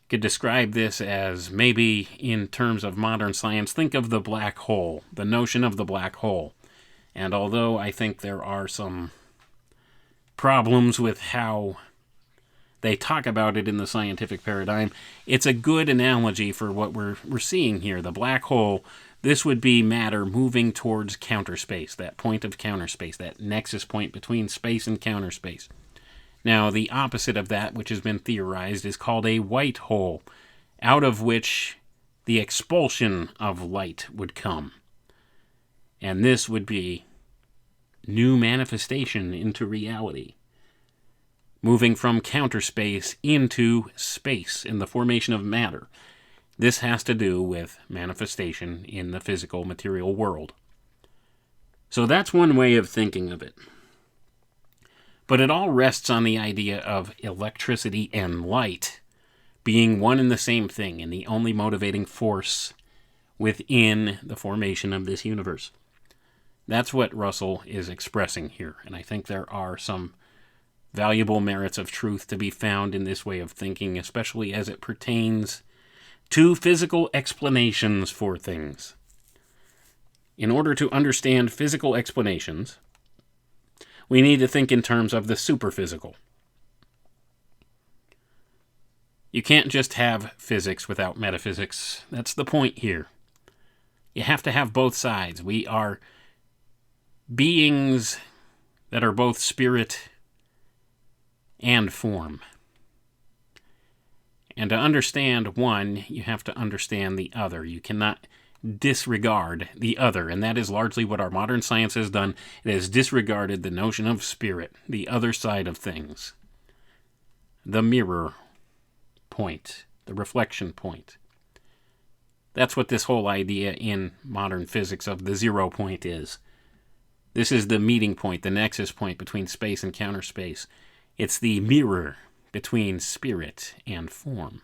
Could describe this as, maybe in terms of modern science, think of the black hole, the notion of the black hole. And although I think there are some problems with how they talk about it in the scientific paradigm, it's a good analogy for what we're seeing here. The black hole, this would be matter moving towards counter space, that point of counter space, that nexus point between space and counter space. Now, the opposite of that, which has been theorized, is called a white hole, out of which the expulsion of light would come. And this would be new manifestation into reality, moving from counter space into space in the formation of matter. This has to do with manifestation in the physical material world. So that's one way of thinking of it. But it all rests on the idea of electricity and light being one and the same thing, and the only motivating force within the formation of this universe. That's what Russell is expressing here, and I think there are some valuable merits of truth to be found in this way of thinking, especially as it pertains to physical explanations for things. In order to understand physical explanations, we need to think in terms of the superphysical. You can't just have physics without metaphysics. That's the point here. You have to have both sides. We are beings that are both spirit and form. And to understand one, you have to understand the other. You cannot disregard the other, and that is largely what our modern science has done. It has disregarded the notion of spirit, the other side of things, the mirror point, the reflection point. That's what this whole idea in modern physics of the zero point is. This is the meeting point, the nexus point between space and counter space. It's the mirror between spirit and form.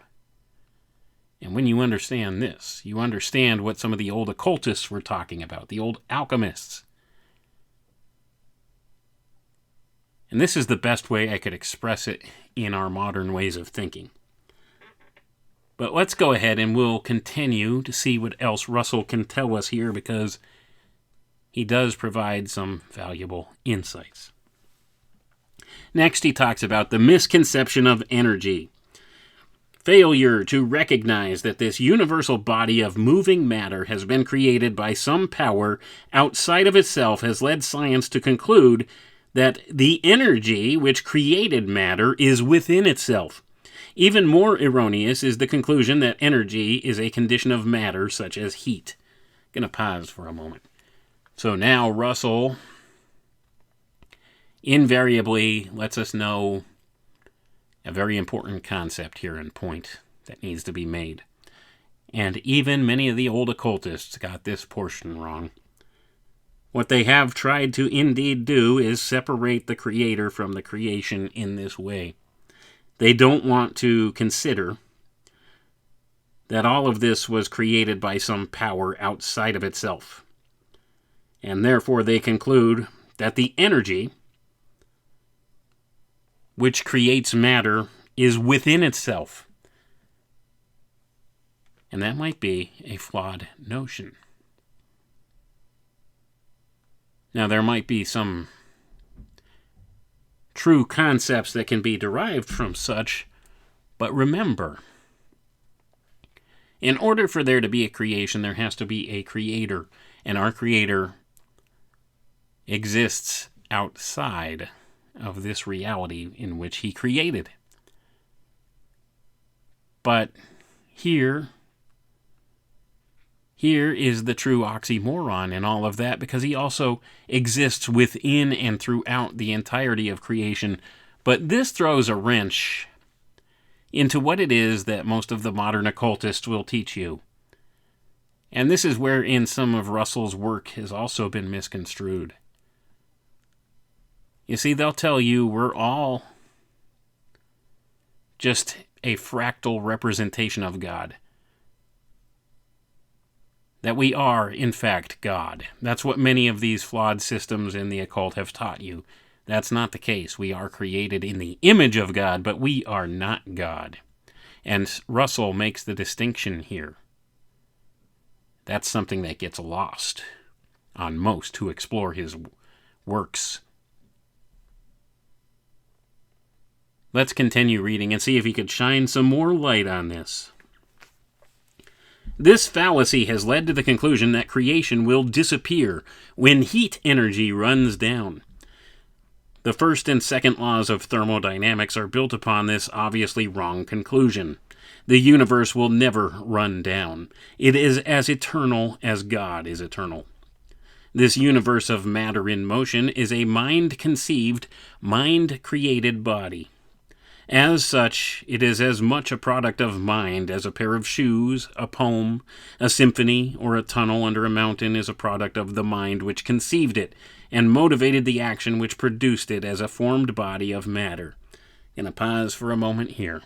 And when you understand this, you understand what some of the old occultists were talking about, the old alchemists. And this is the best way I could express it in our modern ways of thinking. But let's go ahead and we'll continue to see what else Russell can tell us here, because he does provide some valuable insights. Next, he talks about the misconception of energy. Failure to recognize that this universal body of moving matter has been created by some power outside of itself has led science to conclude that the energy which created matter is within itself. Even more erroneous is the conclusion that energy is a condition of matter, such as heat. I'm going to pause for a moment. So now Russell invariably lets us know a very important concept here and point that needs to be made. And even many of the old occultists got this portion wrong. What they have tried to indeed do is separate the creator from the creation in this way. They don't want to consider that all of this was created by some power outside of itself. And therefore they conclude that the energy which creates matter is within itself. And that might be a flawed notion. Now, there might be some true concepts that can be derived from such, but remember, in order for there to be a creation, there has to be a creator, and our creator exists outside of this reality in which he created. But here is the true oxymoron in all of that, because he also exists within and throughout the entirety of creation. But this throws a wrench into what it is that most of the modern occultists will teach you. And this is wherein some of Russell's work has also been misconstrued. You see, they'll tell you we're all just a fractal representation of God. That we are, in fact, God. That's what many of these flawed systems in the occult have taught you. That's not the case. We are created in the image of God, but we are not God. And Russell makes the distinction here. That's something that gets lost on most who explore his works. Let's continue reading and see if he could shine some more light on this. This fallacy has led to the conclusion that creation will disappear when heat energy runs down. The first and second laws of thermodynamics are built upon this obviously wrong conclusion. The universe will never run down. It is as eternal as God is eternal. This universe of matter in motion is a mind-conceived, mind-created body. As such, it is as much a product of mind as a pair of shoes, a poem, a symphony, or a tunnel under a mountain is a product of the mind which conceived it and motivated the action which produced it as a formed body of matter. I'm going to pause for a moment here.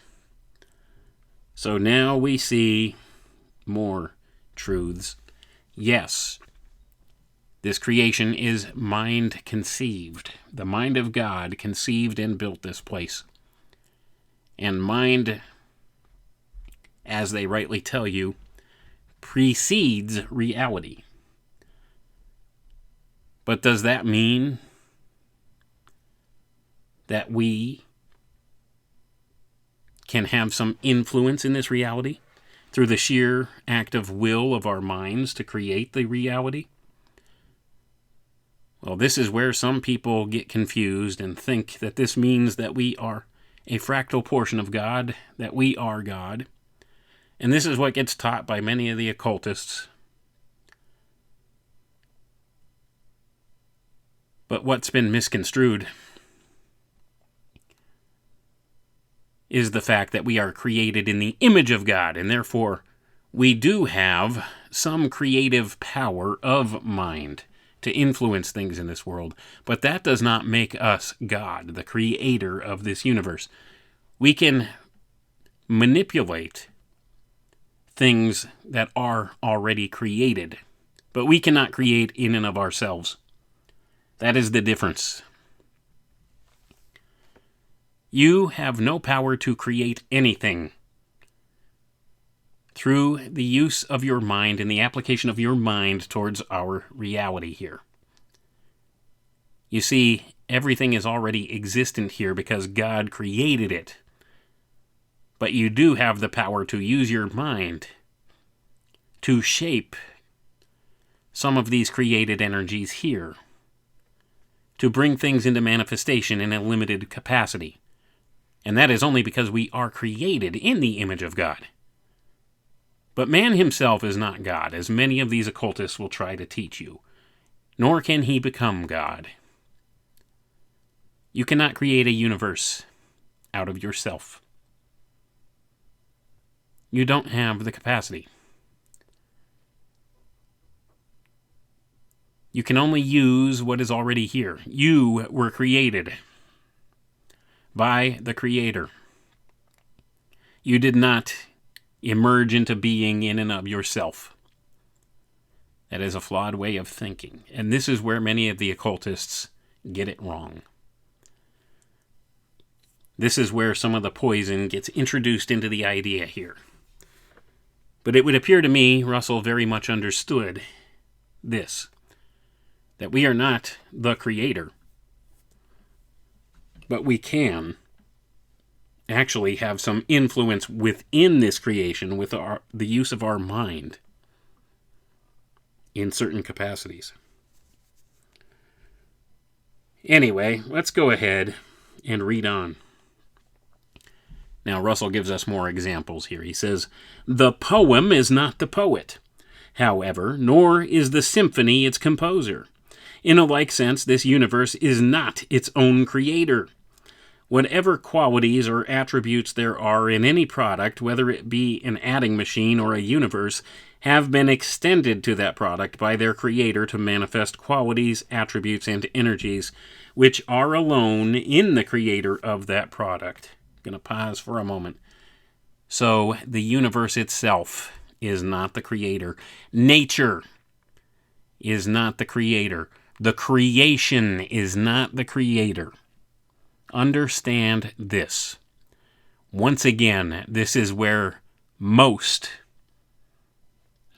So now we see more truths. Yes, this creation is mind-conceived. The mind of God conceived and built this place. And mind, as they rightly tell you, precedes reality. But does that mean that we can have some influence in this reality through the sheer act of will of our minds to create the reality? Well, this is where some people get confused and think that this means that we are a fractal portion of God, that we are God. And this is what gets taught by many of the occultists. But what's been misconstrued is the fact that we are created in the image of God, and therefore we do have some creative power of mind to influence things in this world. But that does not make us God, the creator of this universe. We can manipulate things that are already created, but we cannot create in and of ourselves. That is the difference. You have no power to create anything through the use of your mind and the application of your mind towards our reality here. You see, everything is already existent here because God created it. But you do have the power to use your mind to shape some of these created energies here, to bring things into manifestation in a limited capacity. And that is only because we are created in the image of God. But man himself is not God, as many of these occultists will try to teach you. Nor can he become God. You cannot create a universe out of yourself. You don't have the capacity. You can only use what is already here. You were created by the Creator. You did not emerge into being in and of yourself. That is a flawed way of thinking. And this is where many of the occultists get it wrong. This is where some of the poison gets introduced into the idea here. But it would appear to me Russell very much understood this, that we are not the Creator, but we can actually have some influence within this creation with the use of our mind in certain capacities. Anyway, let's go ahead and read on. Now, Russell gives us more examples here. He says, "The poem is not the poet, however, nor is the symphony its composer. In a like sense, this universe is not its own creator. Whatever qualities or attributes there are in any product, whether it be an adding machine or a universe, have been extended to that product by their creator to manifest qualities, attributes, and energies which are alone in the creator of that product." I'm going to pause for a moment. So, the universe itself is not the creator. Nature is not the creator. The creation is not the creator. Understand this. Once again, this is where most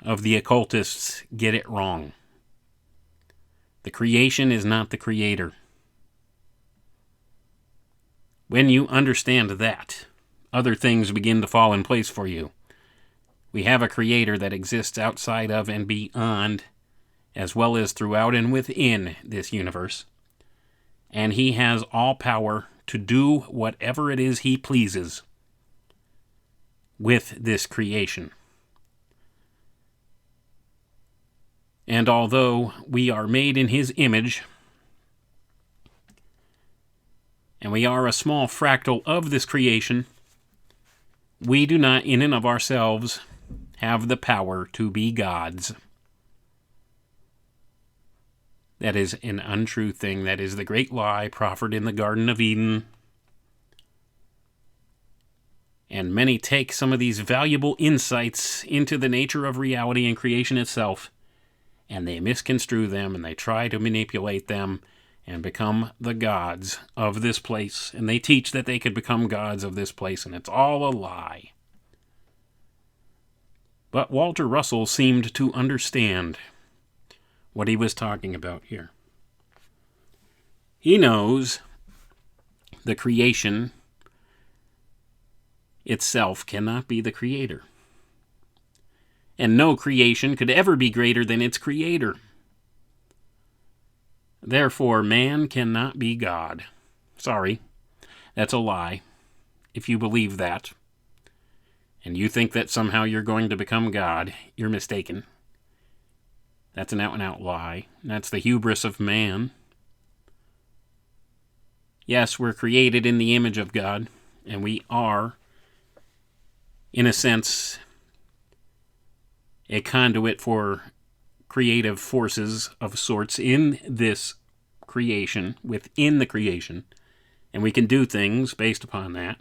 of the occultists get it wrong. The creation is not the creator. When you understand that, other things begin to fall in place for you. We have a creator that exists outside of and beyond, as well as throughout and within this universe. And he has all power to do whatever it is he pleases with this creation. And although we are made in his image, and we are a small fractal of this creation, we do not in and of ourselves have the power to be gods. That is an untrue thing. That is the great lie proffered in the Garden of Eden. And many take some of these valuable insights into the nature of reality and creation itself, and they misconstrue them, and they try to manipulate them and become the gods of this place. And they teach that they could become gods of this place, and it's all a lie. But Walter Russell seemed to understand what he was talking about here. He knows the creation itself cannot be the creator. And no creation could ever be greater than its creator. Therefore, man cannot be God. Sorry, that's a lie. If you believe that, and you think that somehow you're going to become God, you're mistaken. That's an out-and-out lie. That's the hubris of man. Yes, we're created in the image of God, and we are, in a sense, a conduit for creative forces of sorts in this creation, within the creation, and we can do things based upon that,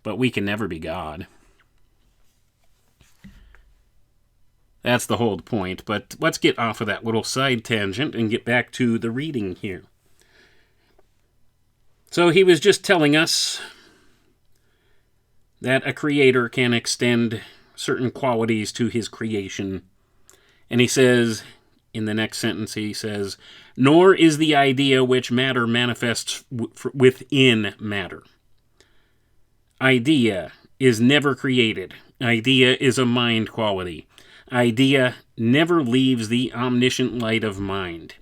but we can never be God. That's the whole point, but let's get off of that little side tangent and get back to the reading here. So he was just telling us that a creator can extend certain qualities to his creation. And he says, in the next sentence, he says, nor is the idea which matter manifests within matter. Idea is never created. Idea is a mind quality. Idea never leaves the omniscient light of mind.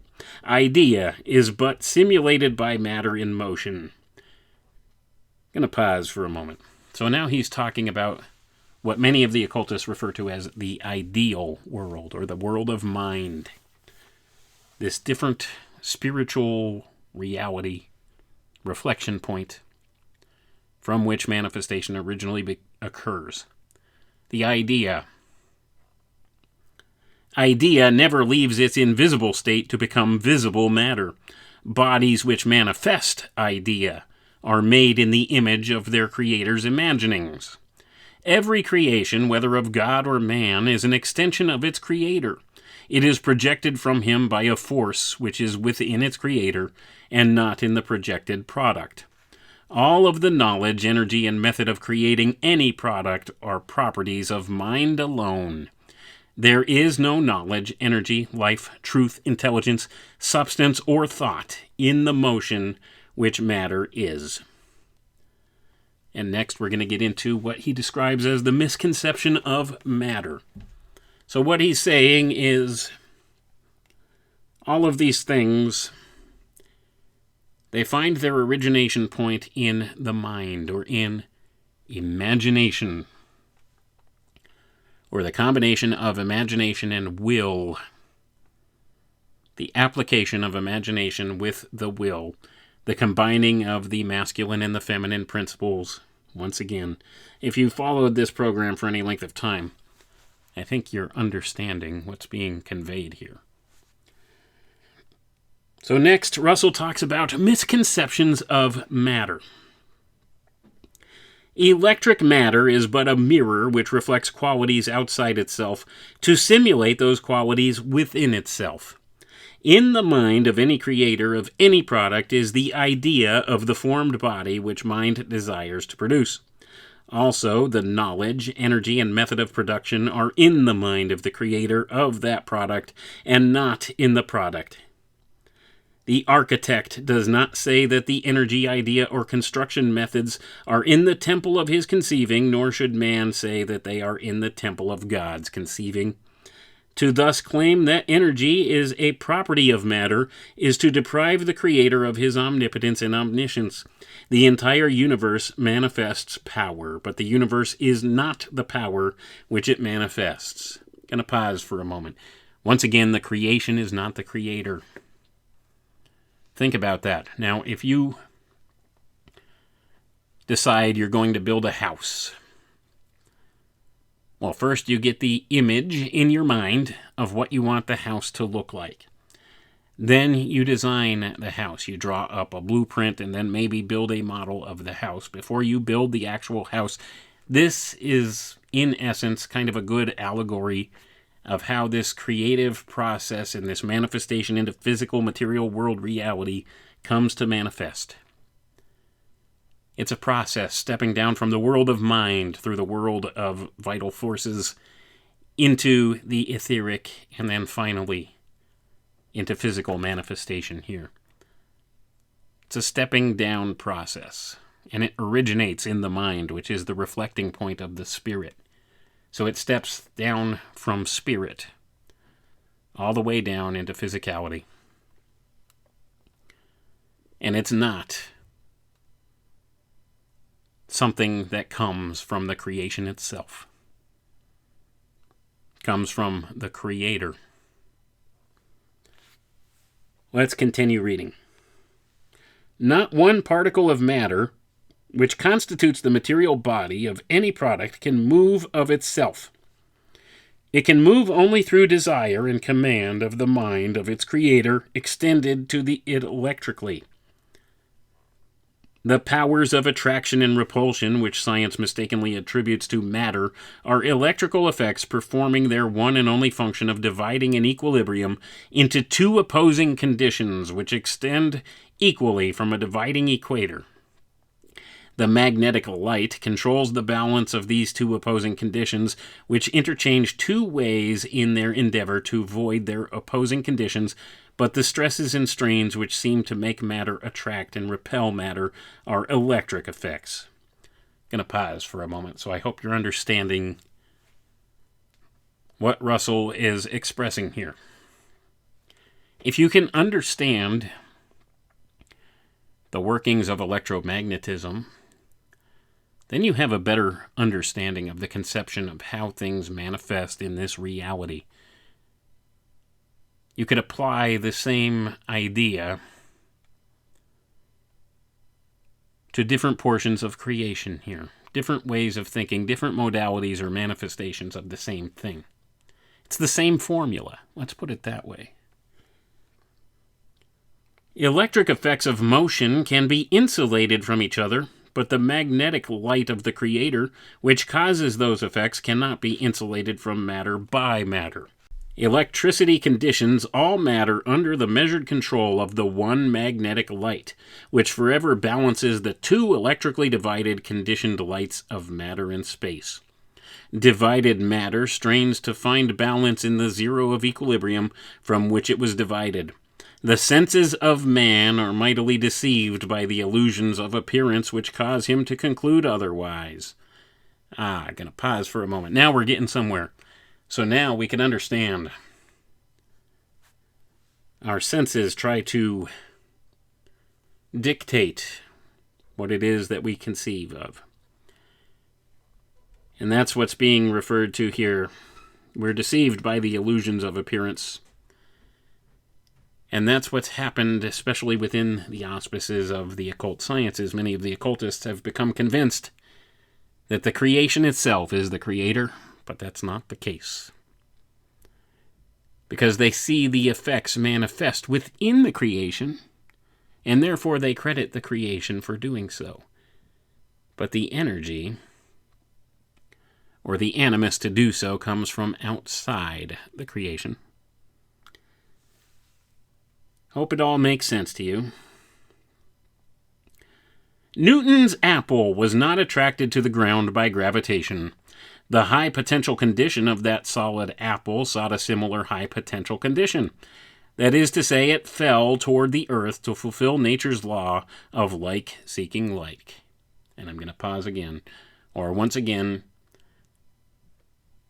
Idea is but simulated by matter in motion. I'm going to pause for a moment. So now he's talking about what many of the occultists refer to as the ideal world, or the world of mind. This different spiritual reality, reflection point, from which manifestation originally occurs. The idea never leaves its invisible state to become visible matter. Bodies which manifest idea are made in the image of their creator's imaginings. Every creation, whether of God or man, is an extension of its creator. It is projected from him by a force which is within its creator and not in the projected product. All of the knowledge, energy, and method of creating any product are properties of mind alone. There is no knowledge, energy, life, truth, intelligence, substance, or thought in the motion which matter is. And next we're going to get into what he describes as the misconception of matter. So what he's saying is all of these things, they find their origination point in the mind, or in imagination, or the combination of imagination and will. The application of imagination with the will. The combining of the masculine and the feminine principles. Once again, if you followed this program for any length of time, I think you're understanding what's being conveyed here. So next, Russell talks about misconceptions of matter. Electric matter is but a mirror which reflects qualities outside itself to simulate those qualities within itself. In the mind of any creator of any product is the idea of the formed body which mind desires to produce. Also, the knowledge, energy, and method of production are in the mind of the creator of that product and not in the product. The architect does not say that the energy, idea, or construction methods are in the temple of his conceiving, nor should man say that they are in the temple of God's conceiving. To thus claim that energy is a property of matter is to deprive the Creator of his omnipotence and omniscience. The entire universe manifests power, but the universe is not the power which it manifests. Going to pause for a moment. Once again, the creation is not the Creator. Think about that. Now, if you decide you're going to build a house, well, first you get the image in your mind of what you want the house to look like. Then you design the house. You draw up a blueprint and then maybe build a model of the house before you build the actual house. This is, in essence, kind of a good allegory of how this creative process and this manifestation into physical material world reality comes to manifest. It's a process stepping down from the world of mind through the world of vital forces into the etheric and then finally into physical manifestation here. It's a stepping down process, and it originates in the mind, which is the reflecting point of the spirit. So it steps down from spirit all the way down into physicality. And it's not something that comes from the creation itself. It comes from the Creator. Let's continue reading. Not one particle of matter, which constitutes the material body of any product, can move of itself. It can move only through desire and command of the mind of its creator, extended to it electrically. The powers of attraction and repulsion, which science mistakenly attributes to matter, are electrical effects performing their one and only function of dividing an equilibrium into two opposing conditions which extend equally from a dividing equator. The magnetic light controls the balance of these two opposing conditions, which interchange two ways in their endeavor to void their opposing conditions, but the stresses and strains which seem to make matter attract and repel matter are electric effects. I'm going to pause for a moment, so I hope you're understanding what Russell is expressing here. If you can understand the workings of electromagnetism, then you have a better understanding of the conception of how things manifest in this reality. You could apply the same idea to different portions of creation here, different ways of thinking, different modalities or manifestations of the same thing. It's the same formula. Let's put it that way. Electric effects of motion can be insulated from each other, but the magnetic light of the creator, which causes those effects, cannot be insulated from matter by matter. Electricity conditions all matter under the measured control of the one magnetic light, which forever balances the two electrically divided conditioned lights of matter and space. Divided matter strains to find balance in the zero of equilibrium from which it was divided. The senses of man are mightily deceived by the illusions of appearance which cause him to conclude otherwise. I'm going to pause for a moment. Now we're getting somewhere. So now we can understand. Our senses try to dictate what it is that we conceive of. And that's what's being referred to here. We're deceived by the illusions of appearance. And that's what's happened, especially within the auspices of the occult sciences. Many of the occultists have become convinced that the creation itself is the creator, but that's not the case. Because they see the effects manifest within the creation, and therefore they credit the creation for doing so. But the energy, or the animus to do so, comes from outside the creation. Hope it all makes sense to you. Newton's apple was not attracted to the ground by gravitation. The high potential condition of that solid apple sought a similar high potential condition. That is to say, it fell toward the earth to fulfill nature's law of like seeking like. And I'm going to pause again. Or once again,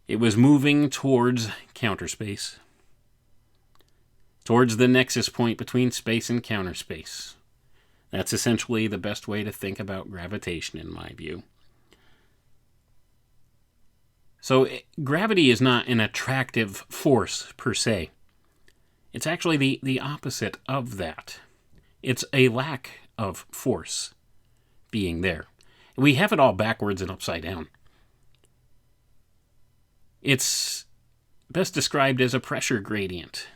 it was moving towards counterspace. Towards the nexus point between space and counterspace. That's essentially the best way to think about gravitation, in my view. So, gravity is not an attractive force, per se. It's actually the opposite of that. It's a lack of force being there. We have it all backwards and upside down. It's best described as a pressure gradient.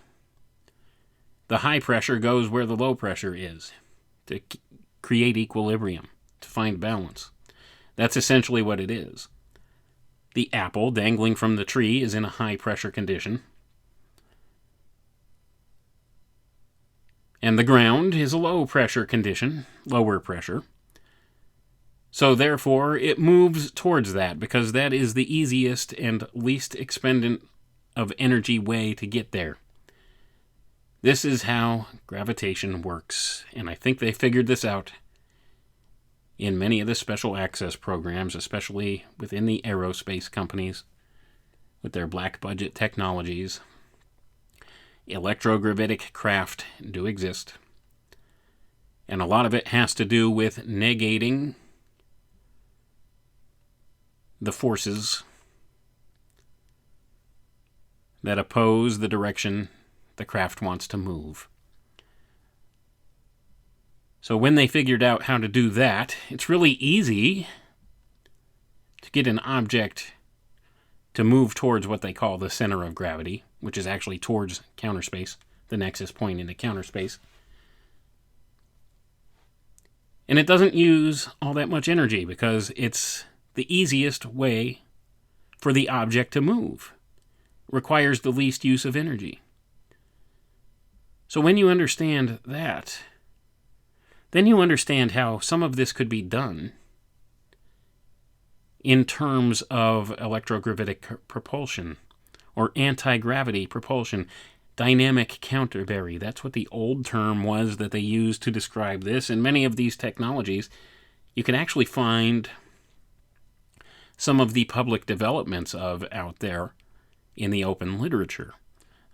The high pressure goes where the low pressure is, to create equilibrium, to find balance. That's essentially what it is. The apple dangling from the tree is in a high pressure condition. And the ground is a low pressure condition, lower pressure. So therefore, it moves towards that, because that is the easiest and least expendant of energy way to get there. This is how gravitation works, and I think they figured this out in many of the special access programs, especially within the aerospace companies with their black budget technologies. Electrogravitic craft do exist, and a lot of it has to do with negating the forces that oppose the direction the craft wants to move. So when they figured out how to do that, it's really easy to get an object to move towards what they call the center of gravity, which is actually towards counter space, the nexus point into counter space. And it doesn't use all that much energy because it's the easiest way for the object to move. It requires the least use of energy. So when you understand that, then you understand how some of this could be done in terms of electrogravitic propulsion or anti-gravity propulsion. Dynamic counterbury, that's what the old term was that they used to describe this. And many of these technologies, you can actually find some of the public developments of out there in the open literature.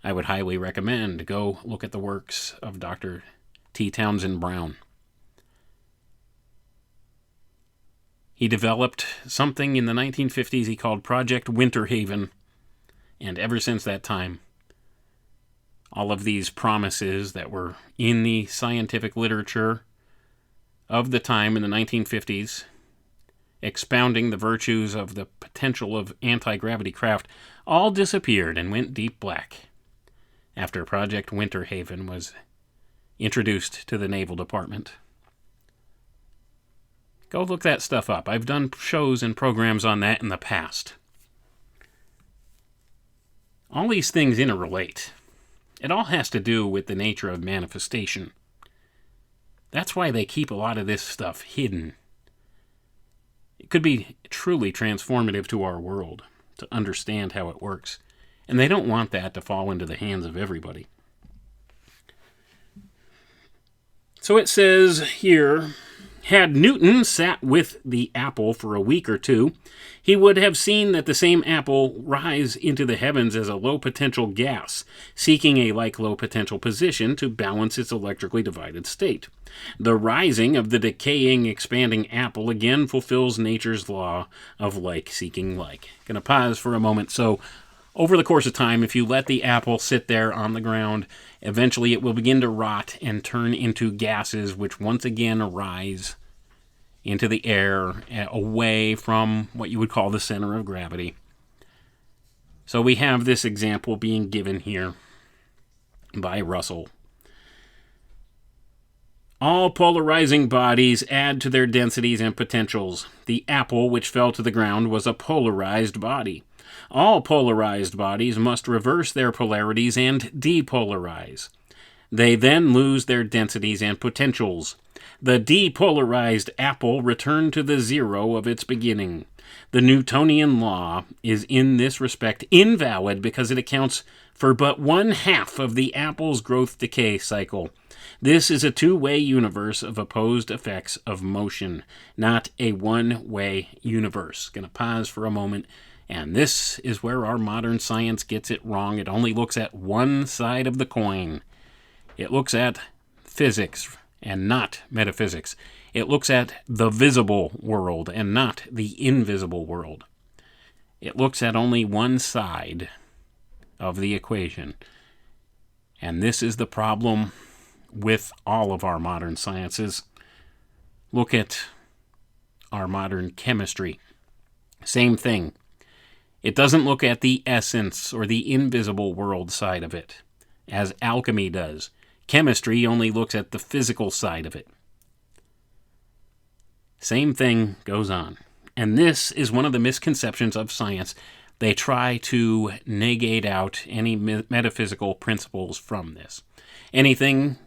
I would highly recommend go look at the works of Dr. T. Townsend Brown. He developed something in the 1950s he called Project Winter Haven, and ever since that time, all of these promises that were in the scientific literature of the time in the 1950s, expounding the virtues of the potential of anti-gravity craft, all disappeared and went deep black after Project Winter Haven was introduced to the Naval Department. Go look that stuff up. I've done shows and programs on that in the past. All these things interrelate. It all has to do with the nature of manifestation. That's why they keep a lot of this stuff hidden. It could be truly transformative to our world to understand how it works. And they don't want that to fall into the hands of everybody. So it says here, had Newton sat with the apple for a week or two, he would have seen that the same apple rise into the heavens as a low-potential gas, seeking a like low-potential position to balance its electrically divided state. The rising of the decaying, expanding apple again fulfills nature's law of like seeking like. Gonna pause for a moment. So, over the course of time, if you let the apple sit there on the ground, eventually it will begin to rot and turn into gases, which once again rise into the air, away from what you would call the center of gravity. So we have this example being given here by Russell. All polarizing bodies add to their densities and potentials. The apple which fell to the ground was a polarized body. All polarized bodies must reverse their polarities and depolarize. They then lose their densities and potentials. The depolarized apple returned to the zero of its beginning. The Newtonian law is in this respect invalid because it accounts for but 1/2 of the apple's growth-decay cycle. This is a two-way universe of opposed effects of motion, not a one-way universe. Going to pause for a moment. And this is where our modern science gets it wrong. It only looks at one side of the coin. It looks at physics and not metaphysics. It looks at the visible world and not the invisible world. It looks at only one side of the equation. And this is the problem with all of our modern sciences. Look at our modern chemistry. Same thing. It doesn't look at the essence or the invisible world side of it, as alchemy does. Chemistry only looks at the physical side of it. Same thing goes on. And this is one of the misconceptions of science. They try to negate out any metaphysical principles from this. Anything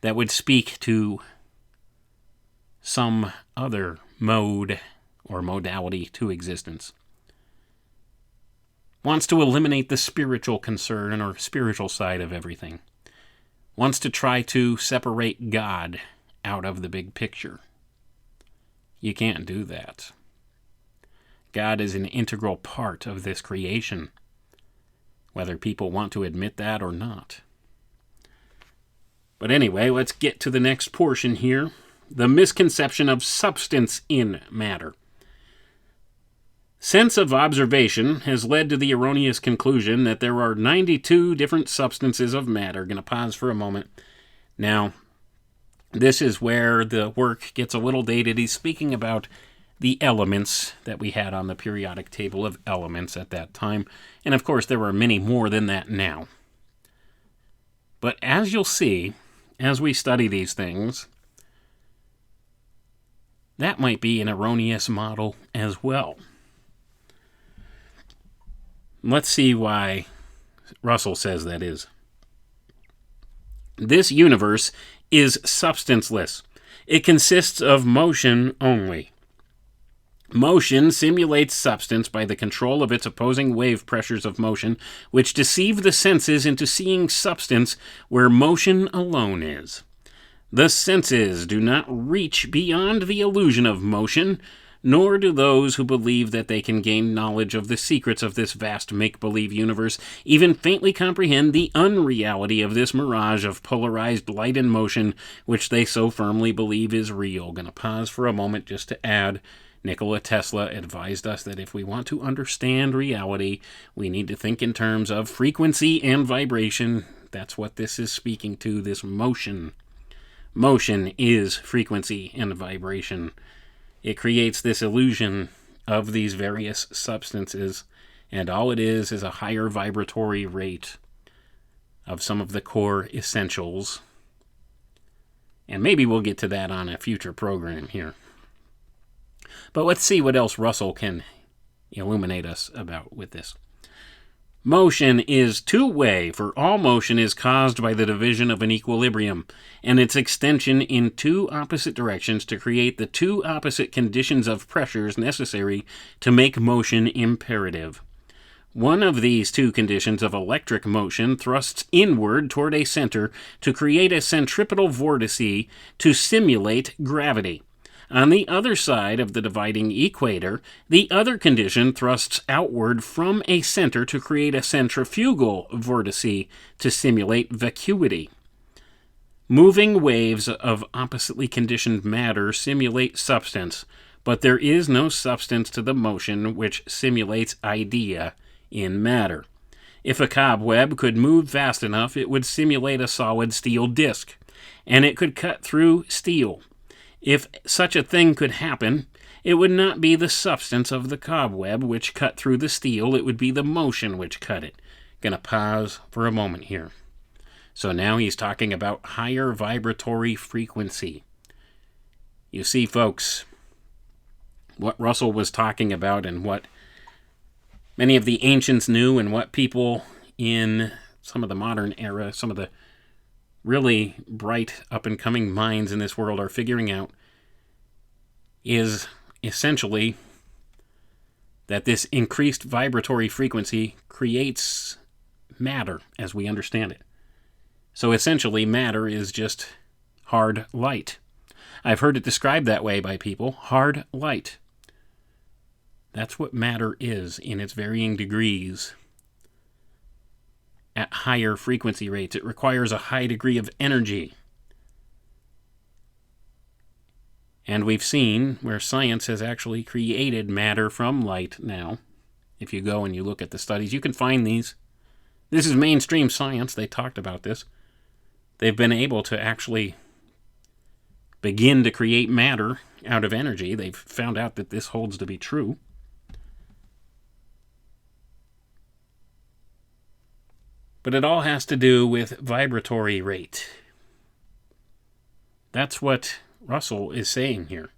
that would speak to some other mode or modality to existence. Wants to eliminate the spiritual concern or spiritual side of everything. Wants to try to separate God out of the big picture. You can't do that. God is an integral part of this creation, whether people want to admit that or not. But anyway, let's get to the next portion here. The misconception of substance in matter. Sense of observation has led to the erroneous conclusion that there are 92 different substances of matter. Going to pause for a moment. Now, this is where the work gets a little dated. He's speaking about the elements that we had on the periodic table of elements at that time. And of course, there were many more than that now. But as you'll see, as we study these things, that might be an erroneous model as well. Let's see why Russell says that is. This universe is substanceless. It consists of motion only. Motion simulates substance by the control of its opposing wave pressures of motion, which deceive the senses into seeing substance where motion alone is. The senses do not reach beyond the illusion of motion, nor do those who believe that they can gain knowledge of the secrets of this vast make-believe universe even faintly comprehend the unreality of this mirage of polarized light and motion, which they so firmly believe is real. Going to pause for a moment just to add, Nikola Tesla advised us that if we want to understand reality, we need to think in terms of frequency and vibration. That's what this is speaking to, this motion. Motion is frequency and vibration. It creates this illusion of these various substances, and all it is a higher vibratory rate of some of the core essentials. And maybe we'll get to that on a future program here. But let's see what else Russell can illuminate us about with this. Motion is two-way, for all motion is caused by the division of an equilibrium, and its extension in two opposite directions to create the two opposite conditions of pressures necessary to make motion imperative. One of these two conditions of electric motion thrusts inward toward a center to create a centripetal vortice to simulate gravity. On the other side of the dividing equator, the other condition thrusts outward from a center to create a centrifugal vortice to simulate vacuity. Moving waves of oppositely conditioned matter simulate substance, but there is no substance to the motion which simulates idea in matter. If a cobweb could move fast enough, it would simulate a solid steel disc, and it could cut through steel. If such a thing could happen, it would not be the substance of the cobweb which cut through the steel, it would be the motion which cut it. Gonna pause for a moment here. So now he's talking about higher vibratory frequency. You see, folks, what Russell was talking about and what many of the ancients knew and what people in some of the modern era, some of the really bright up-and-coming minds in this world are figuring out is essentially that this increased vibratory frequency creates matter as we understand it. So essentially, matter is just hard light. I've heard it described that way by people, hard light. That's what matter is in its varying degrees. At higher frequency rates, it requires a high degree of energy. And we've seen where science has actually created matter from light now. If you go and you look at the studies, you can find these. This is mainstream science. They talked about this. They've been able to actually begin to create matter out of energy. They've found out that this holds to be true. But it all has to do with vibratory rate. That's what Russell is saying here.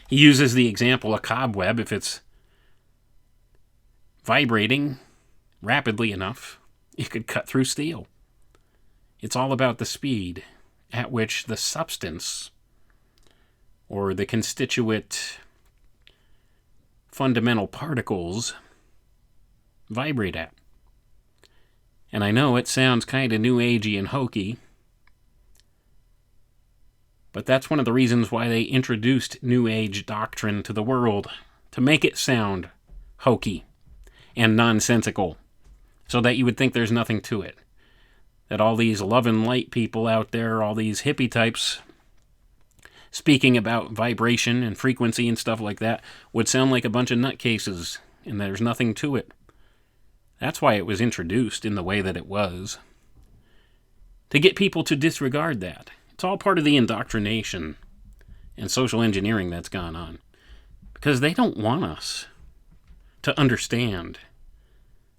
He uses the example of cobweb. If it's vibrating rapidly enough, it could cut through steel. It's all about the speed at which the substance or the constituent fundamental particles vibrate at. And I know it sounds kind of new agey and hokey, but that's one of the reasons why they introduced New Age doctrine to the world, to make it sound hokey and nonsensical, so that you would think there's nothing to it. That all these love and light people out there, all these hippie types, speaking about vibration and frequency and stuff like that, would sound like a bunch of nutcases, and there's nothing to it. That's why it was introduced in the way that it was. To get people to disregard that. It's all part of the indoctrination and social engineering that's gone on. because they don't want us to understand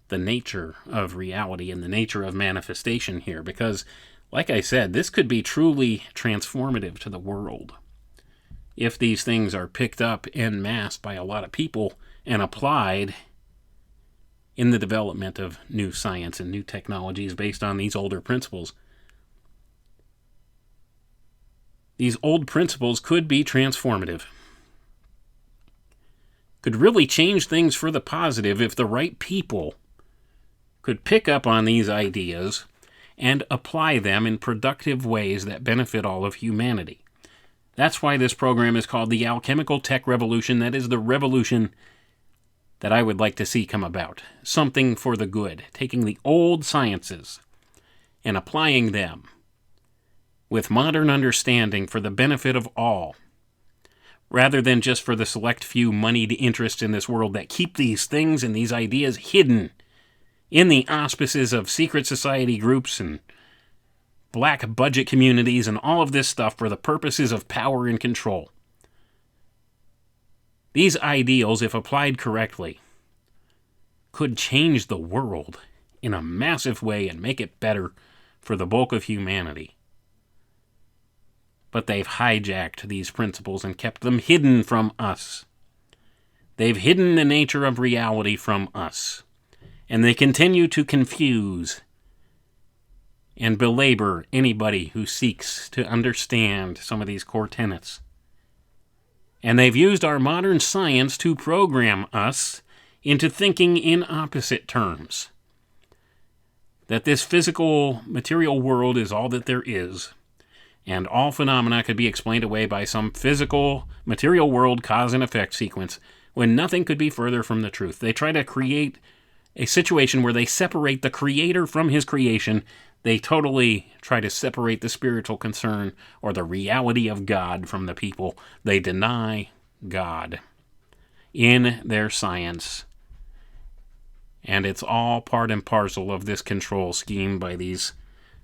the nature of reality and the nature of manifestation here, because, like I said, this could be truly transformative to the world if these things are picked up en masse by a lot of people and applied in the development of new science and new technologies based on these older principles. These old principles could be transformative, could really change things for the positive if the right people could pick up on these ideas and apply them in productive ways that benefit all of humanity. That's why this program is called the Alchemical Tech Revolution. That is the revolution that I would like to see come about. Something for the good. Taking the old sciences and applying them with modern understanding for the benefit of all, rather than just for the select few moneyed interests in this world that keep these things and these ideas hidden in the auspices of secret society groups and black budget communities and all of this stuff for the purposes of power and control. These ideals, if applied correctly, could change the world in a massive way and make it better for the bulk of humanity. But they've hijacked these principles and kept them hidden from us. They've hidden the nature of reality from us. And they continue to confuse and belabor anybody who seeks to understand some of these core tenets. And they've used our modern science to program us into thinking in opposite terms. That this physical, material world is all that there is, and all phenomena could be explained away by some physical, material world cause and effect sequence, when nothing could be further from the truth. They try to create a situation where they separate the creator from his creation. They totally try to separate the spiritual concern or the reality of God from the people. They deny God in their science. And it's all part and parcel of this control scheme by these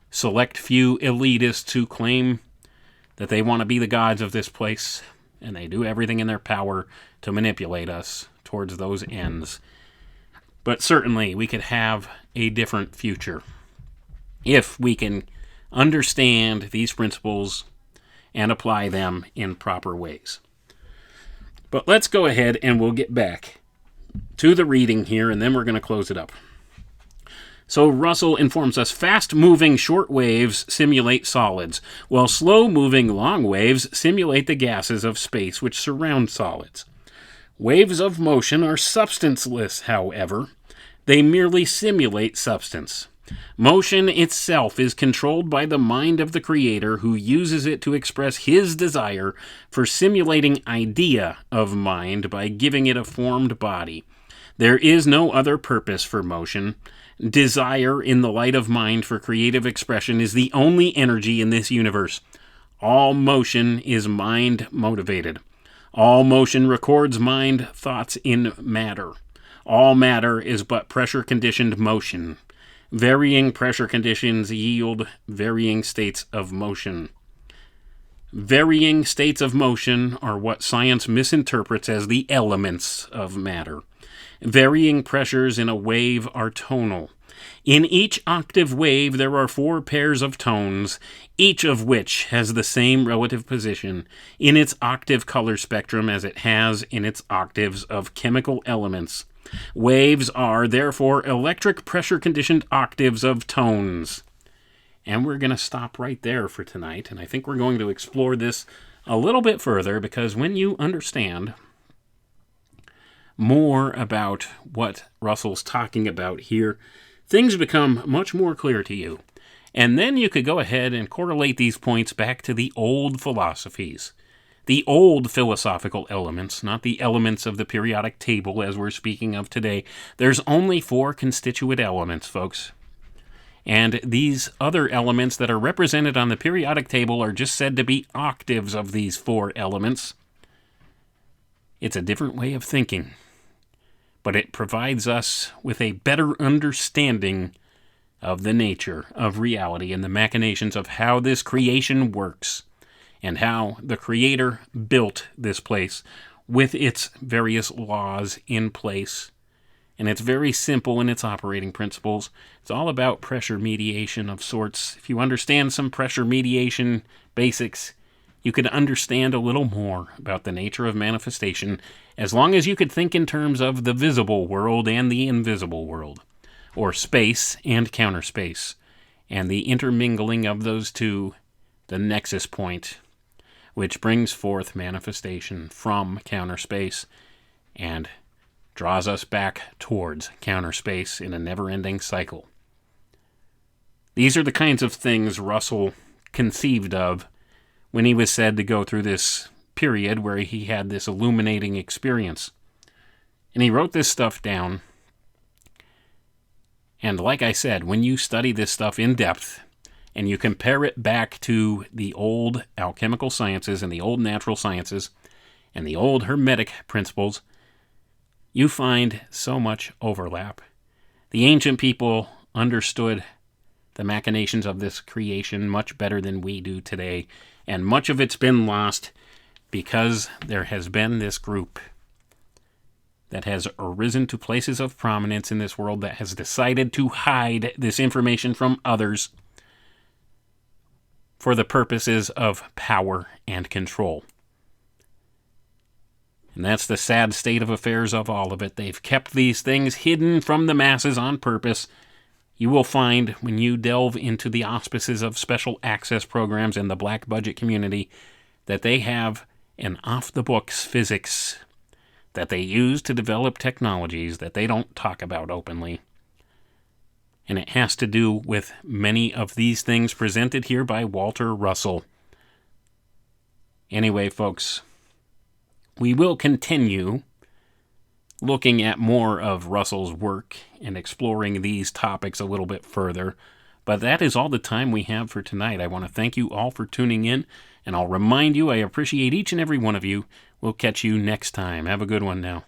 select few elitists who claim that they want to be the gods of this place, and they do everything in their power to manipulate us towards those ends. But certainly we could have a different future if we can understand these principles and apply them in proper ways. But let's go ahead and we'll get back to the reading here, and then we're going to close it up. So Russell informs us, fast-moving short waves simulate solids, while slow-moving long waves simulate the gases of space which surround solids. Waves of motion are substanceless, however. They merely simulate substance. Motion itself is controlled by the mind of the creator, who uses it to express his desire for simulating idea of mind by giving it a formed body. There is no other purpose for motion. Desire in the light of mind for creative expression is the only energy in this universe. All motion is mind motivated. All motion records mind thoughts in matter. All matter is but pressure-conditioned motion. Varying pressure conditions yield varying states of motion. Varying states of motion are what science misinterprets as the elements of matter. Varying pressures in a wave are tonal. In each octave wave there are 4 pairs of tones, each of which has the same relative position in its octave color spectrum as it has in its octaves of chemical elements. Waves are, therefore, electric pressure-conditioned octaves of tones. And we're going to stop right there for tonight, and I think we're going to explore this a little bit further, because when you understand more about what Russell's talking about here, things become much more clear to you. And then you could go ahead and correlate these points back to the old philosophies. The old philosophical elements, not the elements of the periodic table as we're speaking of today. There's only 4 constituent elements, folks. And these other elements that are represented on the periodic table are just said to be octaves of these 4 elements. It's a different way of thinking, but it provides us with a better understanding of the nature of reality and the machinations of how this creation works, and how the Creator built this place with its various laws in place. And it's very simple in its operating principles. It's all about pressure mediation of sorts. If you understand some pressure mediation basics, you could understand a little more about the nature of manifestation, as long as you could think in terms of the visible world and the invisible world, or space and counter space, and the intermingling of those two, the nexus point, which brings forth manifestation from counter space and draws us back towards counter space in a never-ending cycle. These are the kinds of things Russell conceived of when he was said to go through this period where he had this illuminating experience. And he wrote this stuff down. And like I said, when you study this stuff in depth and you compare it back to the old alchemical sciences and the old natural sciences and the old hermetic principles, you find so much overlap. The ancient people understood the machinations of this creation much better than we do today, and much of it's been lost because there has been this group that has arisen to places of prominence in this world that has decided to hide this information from others for the purposes of power and control. And that's the sad state of affairs of all of it. They've kept these things hidden from the masses on purpose. You will find, when you delve into the auspices of special access programs in the black budget community, that they have an off-the-books physics that they use to develop technologies that they don't talk about openly. And it has to do with many of these things presented here by Walter Russell. Anyway, folks, we will continue looking at more of Russell's work and exploring these topics a little bit further. But that is all the time we have for tonight. I want to thank you all for tuning in, and I'll remind you I appreciate each and every one of you. We'll catch you next time. Have a good one now.